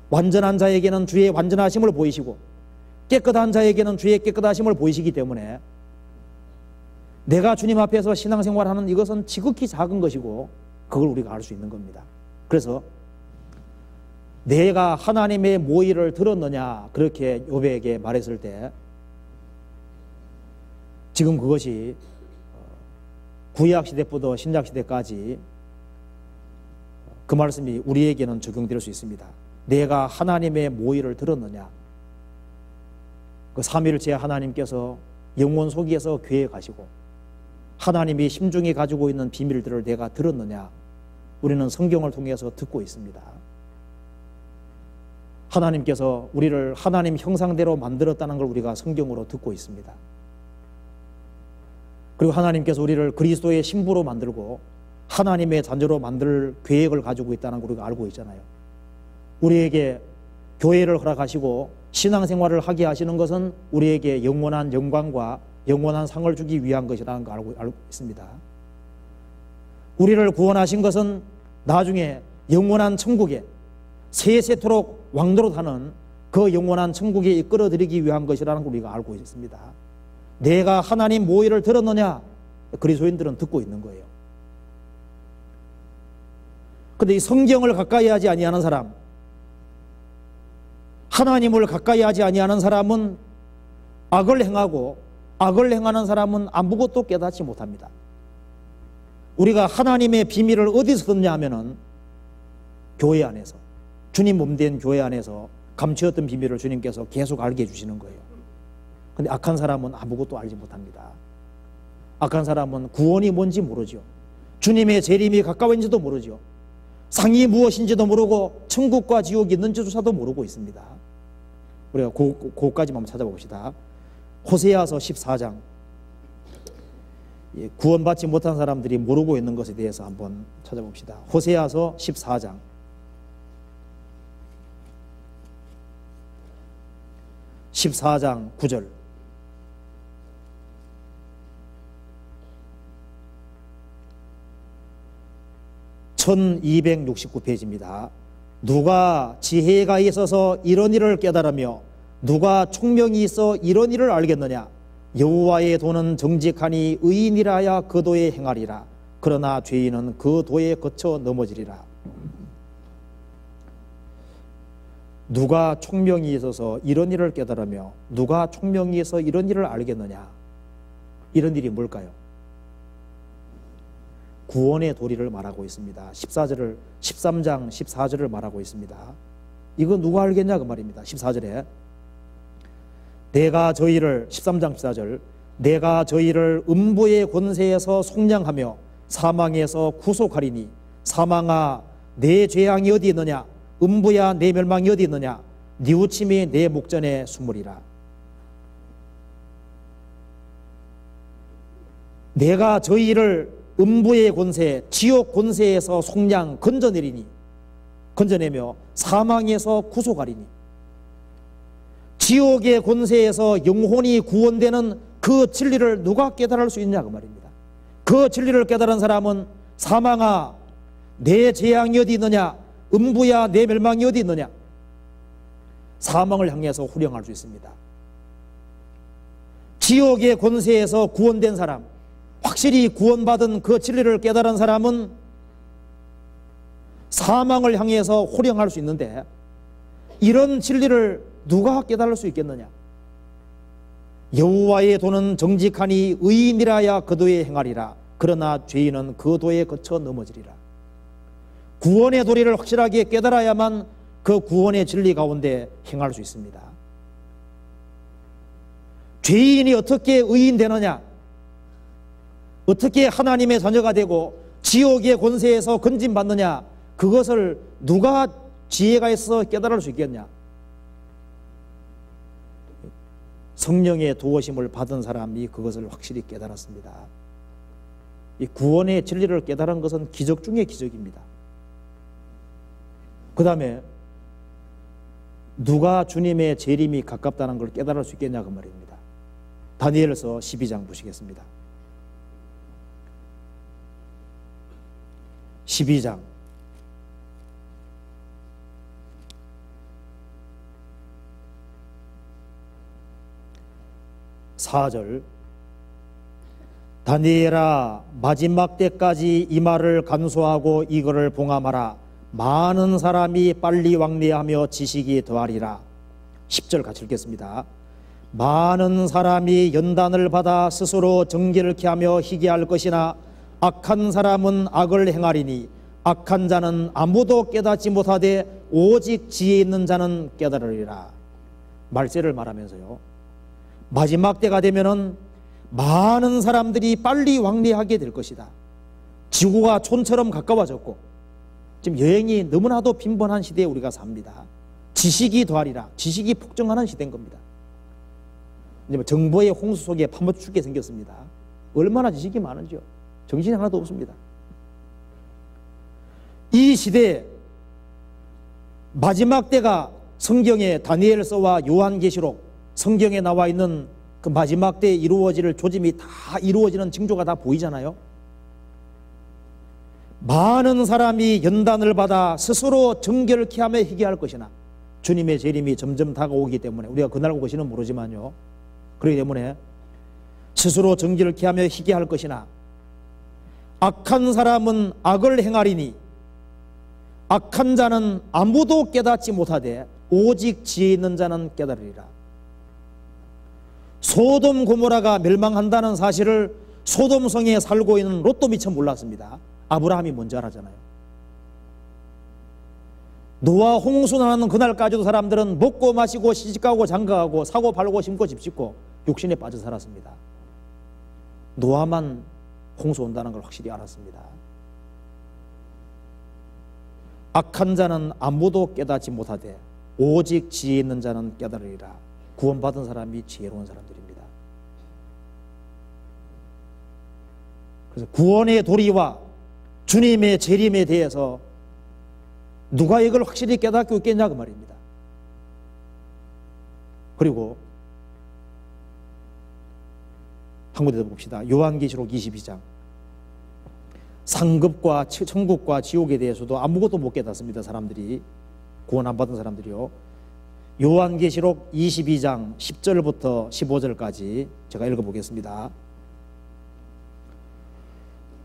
완전한 자에게는 주의 완전하심을 보이시고 깨끗한 자에게는 주의 깨끗하심을 보이시기 때문에 내가 주님 앞에서 신앙생활하는 이것은 지극히 작은 것이고 그걸 우리가 알 수 있는 겁니다. 그래서 내가 하나님의 모의를 들었느냐 그렇게 욥에게 말했을 때 지금 그것이 구약시대부터 신약시대까지 그 말씀이 우리에게는 적용될 수 있습니다. 내가 하나님의 모의를 들었느냐, 그 삼위일체 하나님께서 영혼 속에서 계획하시고 하나님이 심중에 가지고 있는 비밀들을 내가 들었느냐, 우리는 성경을 통해서 듣고 있습니다. 하나님께서 우리를 하나님 형상대로 만들었다는 걸 우리가 성경으로 듣고 있습니다. 그리고 하나님께서 우리를 그리스도의 신부로 만들고 하나님의 자녀로 만들 계획을 가지고 있다는 걸 우리가 알고 있잖아요. 우리에게 교회를 허락하시고 신앙생활을 하게 하시는 것은 우리에게 영원한 영광과 영원한 상을 주기 위한 것이라는 걸 알고 있습니다. 우리를 구원하신 것은 나중에 영원한 천국에 세세토록 왕노릇하는 그 영원한 천국에 이끌어드리기 위한 것이라는 걸 우리가 알고 있습니다. 내가 하나님 모의를 들었느냐? 그리스도인들은 듣고 있는 거예요. 그런데 이 성경을 가까이 하지 아니하는 사람, 하나님을 가까이 하지 아니하는 사람은 악을 행하고 악을 행하는 사람은 아무것도 깨닫지 못합니다. 우리가 하나님의 비밀을 어디서 듣냐 하면은 교회 안에서, 주님 몸된 교회 안에서 감추었던 비밀을 주님께서 계속 알게 해주시는 거예요. 근데 악한 사람은 아무것도 알지 못합니다. 악한 사람은 구원이 뭔지 모르죠. 주님의 재림이 가까운지도 모르죠. 상이 무엇인지도 모르고 천국과 지옥이 있는지조차도 모르고 있습니다. 우리가 그거까지만 한번 찾아봅시다. 호세아서 14장. 구원받지 못한 사람들이 모르고 있는 것에 대해서 한번 찾아봅시다. 호세아서 14장. 14장 9절. (1269페이지입니다) 누가 지혜가 있어서 이런 일을 깨달으며 누가 총명이 있어 이런 일을 알겠느냐? 여호와의 도는 정직하니 의인이라야 그 도에 행하리라. 그러나 죄인은 그 도에 거쳐 넘어지리라. 누가 총명이 있어서 이런 일을 깨달으며 누가 총명이 있어 이런 일을 알겠느냐? 이런 일이 뭘까요? 구원의 도리를 말하고 있습니다. 13장 14절을 말하고 있습니다. 이거 누가 알겠냐 그 말입니다. 14절에 내가 저희를 13장 14절 내가 저희를 음부의 권세에서 속량하며 사망에서 구속하리니 사망아 내 죄악이 어디 있느냐? 음부야 내 멸망이 어디 있느냐? 뉘우침이 내 목전에 숨으리라. 내가 저희를 음부의 권세, 지옥 권세에서 속량 건져내며 사망에서 구속하리니 지옥의 권세에서 영혼이 구원되는 그 진리를 누가 깨달을 수 있냐 그 말입니다. 그 진리를 깨달은 사람은 사망아 내 재앙이 어디 있느냐? 음부야 내 멸망이 어디 있느냐? 사망을 향해서 후령할 수 있습니다. 지옥의 권세에서 구원된 사람, 확실히 구원받은 그 진리를 깨달은 사람은 사망을 향해서 호령할 수 있는데 이런 진리를 누가 깨달을 수 있겠느냐? 여호와의 도는 정직하니 의인이라야 그 도에 행하리라. 그러나 죄인은 그 도에 거쳐 넘어지리라. 구원의 도리를 확실하게 깨달아야만 그 구원의 진리 가운데 행할 수 있습니다. 죄인이 어떻게 의인 되느냐? 어떻게 하나님의 자녀가 되고 지옥의 권세에서 건진받느냐? 그것을 누가 지혜가 있어 깨달을 수 있겠냐? 성령의 도우심을 받은 사람이 그것을 확실히 깨달았습니다. 이 구원의 진리를 깨달은 것은 기적 중의 기적입니다. 그 다음에 누가 주님의 재림이 가깝다는 걸 깨달을 수 있겠냐 그 말입니다. 다니엘서 12장 보시겠습니다. 12장 4절 다니엘아 마지막 때까지 이 말을 간수하고 이거를 봉함하라. 많은 사람이 빨리 왕래하며 지식이 더하리라. 10절 같이 읽겠습니다. 많은 사람이 연단을 받아 스스로 정결케 하며 희귀할 것이나 악한 사람은 악을 행하리니 악한 자는 아무도 깨닫지 못하되 오직 지혜 있는 자는 깨달으리라. 말세를 말하면서요, 마지막 때가 되면은 많은 사람들이 빨리 왕래하게 될 것이다. 지구가 촌처럼 가까워졌고 지금 여행이 너무나도 빈번한 시대에 우리가 삽니다. 지식이 더하리라. 지식이 폭증하는 시대인 겁니다. 정보의 홍수 속에 파묻혀 죽게 생겼습니다. 얼마나 지식이 많은지요. 정신이 하나도 없습니다. 이 시대에 마지막 때가 성경에 다니엘서와 요한계시록 성경에 나와 있는 그 마지막 때에 이루어질 조짐이 다 이루어지는 징조가 다 보이잖아요. 많은 사람이 연단을 받아 스스로 정결케 하며 희귀할 것이나 주님의 재림이 점점 다가오기 때문에 우리가 그날 오시는 모르지만요, 그렇기 때문에 스스로 정결케 하며 희귀할 것이나 악한 사람은 악을 행하리니 악한 자는 아무도 깨닫지 못하되 오직 지혜 있는 자는 깨달으리라. 소돔 고모라가 멸망한다는 사실을 소돔성에 살고 있는 롯도 미처 몰랐습니다. 아브라함이 먼저 알았잖아요. 노아 홍수 나는 그날까지도 사람들은 먹고 마시고 시집가고 장가가고 사고 팔고 심고 집 짓고 육신에 빠져 살았습니다. 노아만 홍수 온다는 걸 확실히 알았습니다. 악한 자는 아무도 깨닫지 못하되 오직 지혜 있는 자는 깨달으리라. 구원받은 사람이 지혜로운 사람들입니다. 그래서 구원의 도리와 주님의 재림에 대해서 누가 이걸 확실히 깨닫고 있겠냐 그 말입니다. 그리고 한 군데 더 봅시다. 요한계시록 22장. 상급과 천국과 지옥에 대해서도 아무것도 못 깨닫습니다. 사람들이, 구원 안 받은 사람들이요. 요한계시록 22장 10절부터 15절까지 제가 읽어보겠습니다.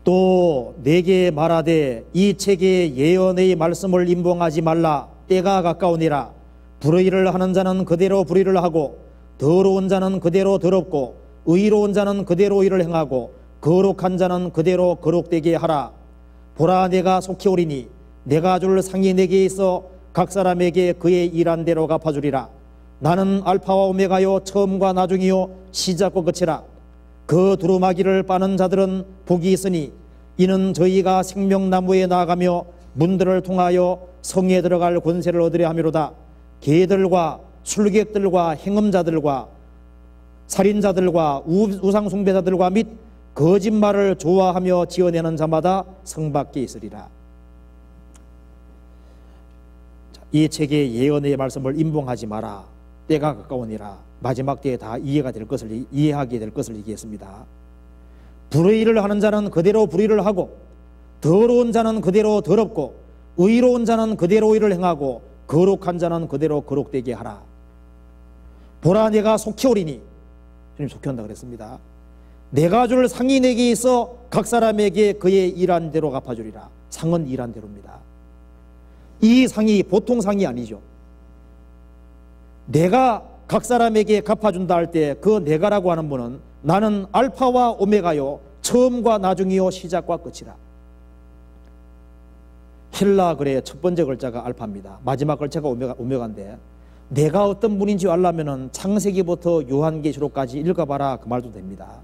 또 내게 말하되 이 책의 예언의 말씀을 임봉하지 말라. 때가 가까우니라. 불의를 하는 자는 그대로 불의를 하고 더러운 자는 그대로 더럽고 의로운 자는 그대로 의를 행하고 거룩한 자는 그대로 거룩되게 하라. 보라, 내가 속히 오리니 내가 줄 상이 내게 있어 각 사람에게 그의 일한 대로 갚아주리라. 나는 알파와 오메가요 처음과 나중이요 시작과 끝이라. 그 두루마기를 빠는 자들은 복이 있으니 이는 저희가 생명나무에 나아가며 문들을 통하여 성에 들어갈 권세를 얻으려 함이로다. 개들과 술객들과 행음자들과 살인자들과 우상숭배자들과 및 거짓말을 좋아하며 지어내는 자마다 성 밖에 있으리라. 이 책의 예언의 말씀을 임봉하지 마라. 때가 가까우니라. 마지막 때에 다 이해하게 될 것을 얘기했습니다. 불의를 하는 자는 그대로 불의를 하고 더러운 자는 그대로 더럽고 의로운 자는 그대로 의를 행하고 거룩한 자는 그대로 거룩되게 하라. 보라, 내가 속히 오리니, 주님 속히 온다 그랬습니다. 내가 줄 상이 내게 있어 각 사람에게 그의 일한 대로 갚아주리라. 상은 일한 대로입니다. 이 상이 보통 상이 아니죠. 내가 각 사람에게 갚아준다 할 때 그 내가라고 하는 분은 나는 알파와 오메가요 처음과 나중이요 시작과 끝이라. 헬라 글의 첫 번째 글자가 알파입니다. 마지막 글자가 오메가인데 내가 어떤 분인지 알려면 창세기부터 요한계시록까지 읽어봐라 그 말도 됩니다.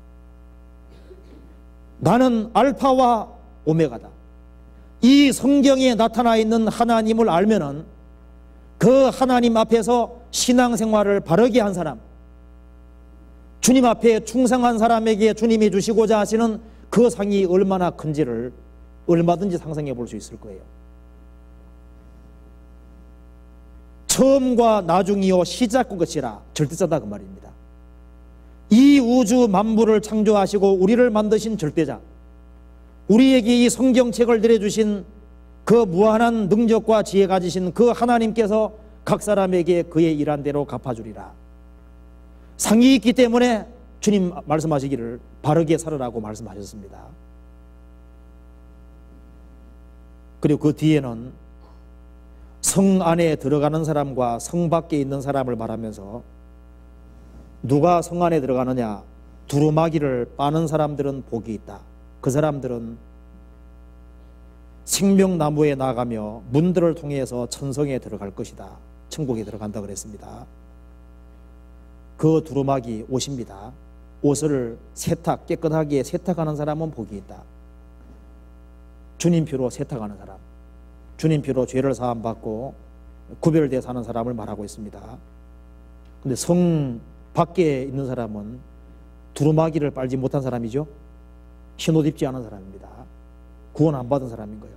나는 알파와 오메가다. 이 성경에 나타나 있는 하나님을 알면은 그 하나님 앞에서 신앙생활을 바르게 한 사람, 주님 앞에 충성한 사람에게 주님이 주시고자 하시는 그 상이 얼마나 큰지를 얼마든지 상상해 볼 수 있을 거예요. 처음과 나중이요 시작과 끝이라. 절대자다 그 말입니다. 이 우주 만물을 창조하시고 우리를 만드신 절대자, 우리에게 이 성경책을 내려주신 그 무한한 능력과 지혜 가지신 그 하나님께서 각 사람에게 그의 일한 대로 갚아주리라. 상이 있기 때문에 주님 말씀하시기를 바르게 살으라고 말씀하셨습니다. 그리고 그 뒤에는 성 안에 들어가는 사람과 성 밖에 있는 사람을 말하면서 누가 성 안에 들어가느냐, 두루마기를 빠는 사람들은 복이 있다. 그 사람들은 생명나무에 나가며 문들을 통해서 천성에 들어갈 것이다. 천국에 들어간다 그랬습니다. 그 두루마기 옷입니다. 옷을 깨끗하게 세탁하는 사람은 복이 있다. 주님 피로 세탁하는 사람, 주님 피로 죄를 사함받고 구별되어 사는 사람을 말하고 있습니다. 근데 성 밖에 있는 사람은 두루마기를 빨지 못한 사람이죠. 흰옷 입지 않은 사람입니다. 구원 안 받은 사람인 거예요.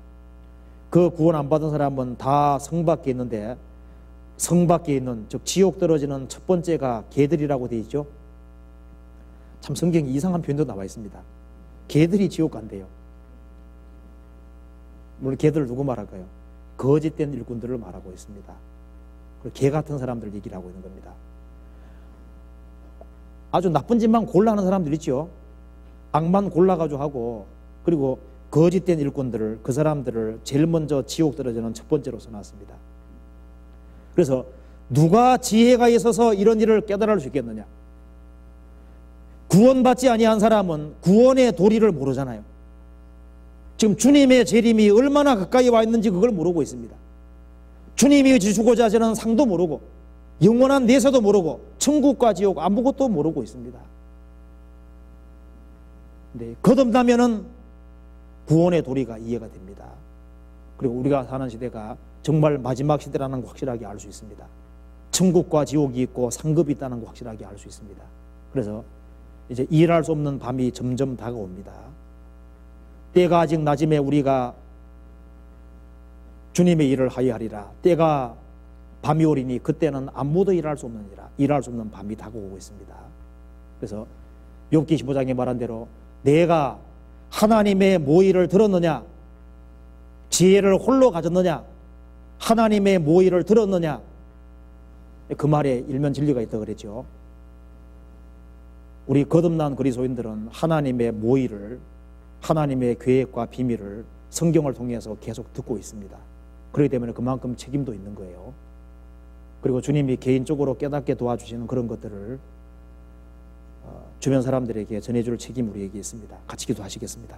그 구원 안 받은 사람은 다 성 밖에 있는데, 성 밖에 있는, 즉 지옥 떨어지는 첫 번째가 개들이라고 되어 있죠. 참 성경에 이상한 표현도 나와 있습니다. 개들이 지옥 간대요. 물론 개들을 누구 말할까요? 거짓된 일꾼들을 말하고 있습니다. 그리고 개 같은 사람들 얘기를 하고 있는 겁니다. 아주 나쁜 짓만 골라하는 사람들 있죠. 악만 골라가지고 하고, 그리고 거짓된 일꾼들을, 그 사람들을 제일 먼저 지옥 떨어지는 첫 번째로 써놨습니다. 그래서 누가 지혜가 있어서 이런 일을 깨달을 수 있겠느냐? 구원받지 아니한 사람은 구원의 도리를 모르잖아요. 지금 주님의 재림이 얼마나 가까이 와 있는지 그걸 모르고 있습니다. 주님이 주시고자 하시는 상도 모르고 영원한 내세도 모르고 천국과 지옥 아무것도 모르고 있습니다. 근데 거듭나면은 구원의 도리가 이해가 됩니다. 그리고 우리가 사는 시대가 정말 마지막 시대라는 거 확실하게 알 수 있습니다. 천국과 지옥이 있고 상급이 있다는 거 확실하게 알 수 있습니다. 그래서 이제 일할 수 없는 밤이 점점 다가옵니다. 때가 아직 낮음에 우리가 주님의 일을 하여 하리라. 때가 밤이 오리니 그때는 아무도 일할 수 없느니라. 일할 수 없는 밤이 다가오고 있습니다. 그래서 욥기 15장에 말한 대로 내가 하나님의 모의를 들었느냐, 지혜를 홀로 가졌느냐, 하나님의 모의를 들었느냐, 그 말에 일면 진리가 있다고 그랬죠. 우리 거듭난 그리스도인들은 하나님의 모의를, 하나님의 계획과 비밀을 성경을 통해서 계속 듣고 있습니다. 그렇기 때문에 그만큼 책임도 있는 거예요. 그리고 주님이 개인적으로 깨닫게 도와주시는 그런 것들을 주변 사람들에게 전해줄 책임이 우리에게 있습니다. 같이 기도하시겠습니다.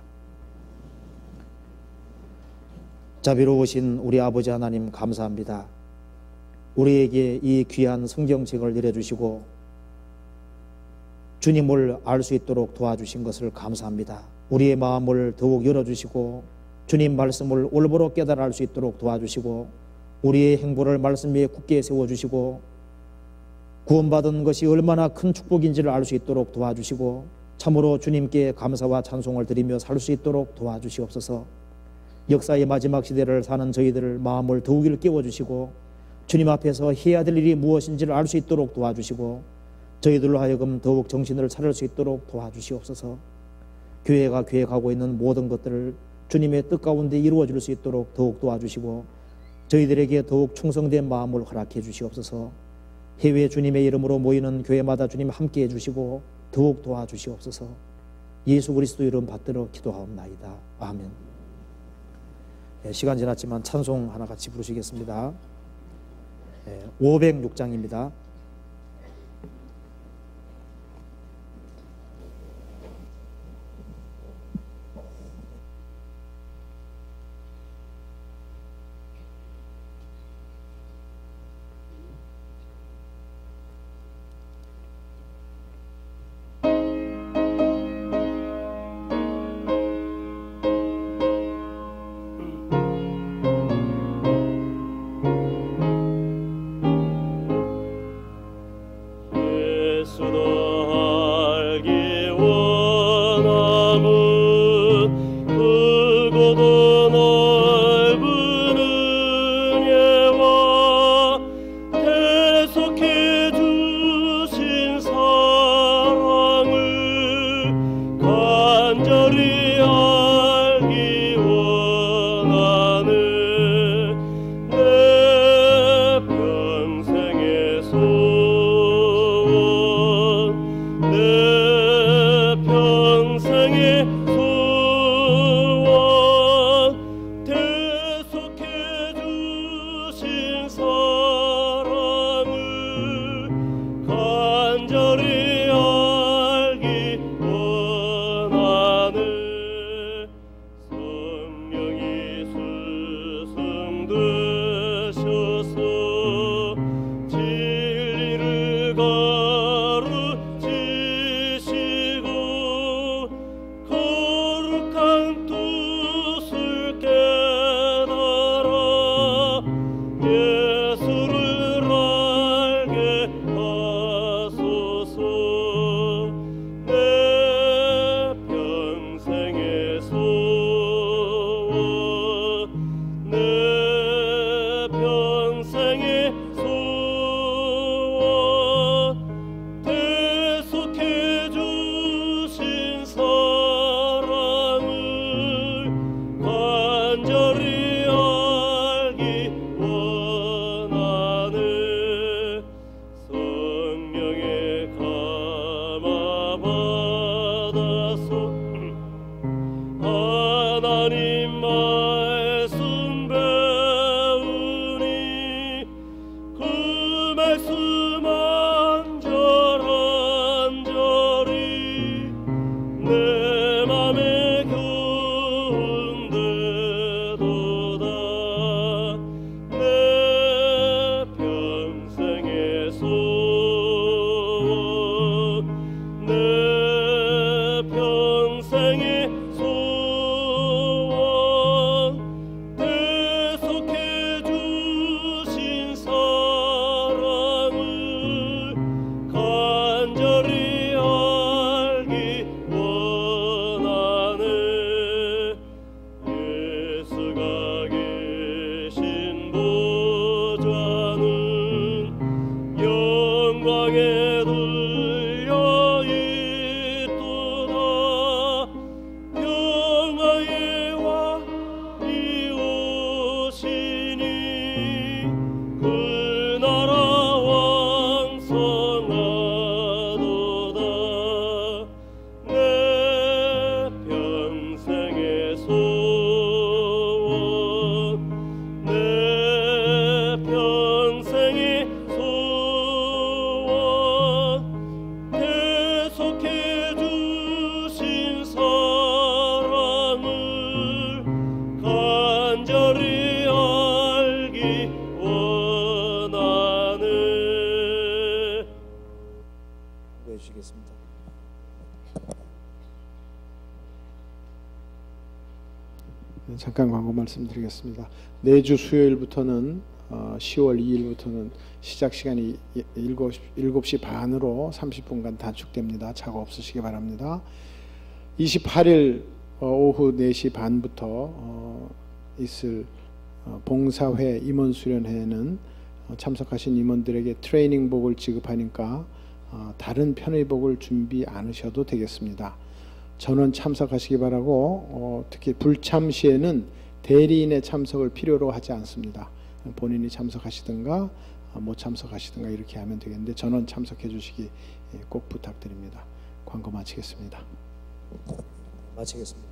자비로우신 우리 아버지 하나님 감사합니다. 우리에게 이 귀한 성경책을 내려주시고 주님을 알 수 있도록 도와주신 것을 감사합니다. 우리의 마음을 더욱 열어주시고 주님 말씀을 올바로 깨달아 알 수 있도록 도와주시고 우리의 행보를 말씀 위에 굳게 세워주시고 구원받은 것이 얼마나 큰 축복인지를 알 수 있도록 도와주시고 참으로 주님께 감사와 찬송을 드리며 살 수 있도록 도와주시옵소서. 역사의 마지막 시대를 사는 저희들 마음을 더욱 일깨워주시고 주님 앞에서 해야 될 일이 무엇인지를 알 수 있도록 도와주시고 저희들로 하여금 더욱 정신을 차릴 수 있도록 도와주시옵소서. 교회가 계획하고 있는 모든 것들을 주님의 뜻 가운데 이루어질 수 있도록 더욱 도와주시고 저희들에게 더욱 충성된 마음을 허락해 주시옵소서. 해외 주님의 이름으로 모이는 교회마다 주님 함께해 주시고 더욱 도와주시옵소서. 예수 그리스도 이름 받들어 기도하옵나이다. 아멘. 시간 지났지만 찬송 하나 같이 부르시겠습니다. 506장입니다. 마치겠습니다. 잠깐 광고 말씀드리겠습니다. 내주 수요일부터는 10월 2일부터는 시작 시간이 7시 반으로 30분간 단축됩니다. 착오 없으시기 바랍니다. 28일 오후 4시 반부터 있을 봉사회 임원수련회는 참석하신 임원들에게 트레이닝복을 지급하니까 다른 편의복을 준비 않으셔도 되겠습니다. 전원 참석하시기 바라고 특히 불참 시에는 대리인의 참석을 필요로 하지 않습니다. 본인이 참석하시든가 못 참석하시든가 이렇게 하면 되겠는데 전원 참석해 주시기 꼭 부탁드립니다. 광고 마치겠습니다. 마치겠습니다.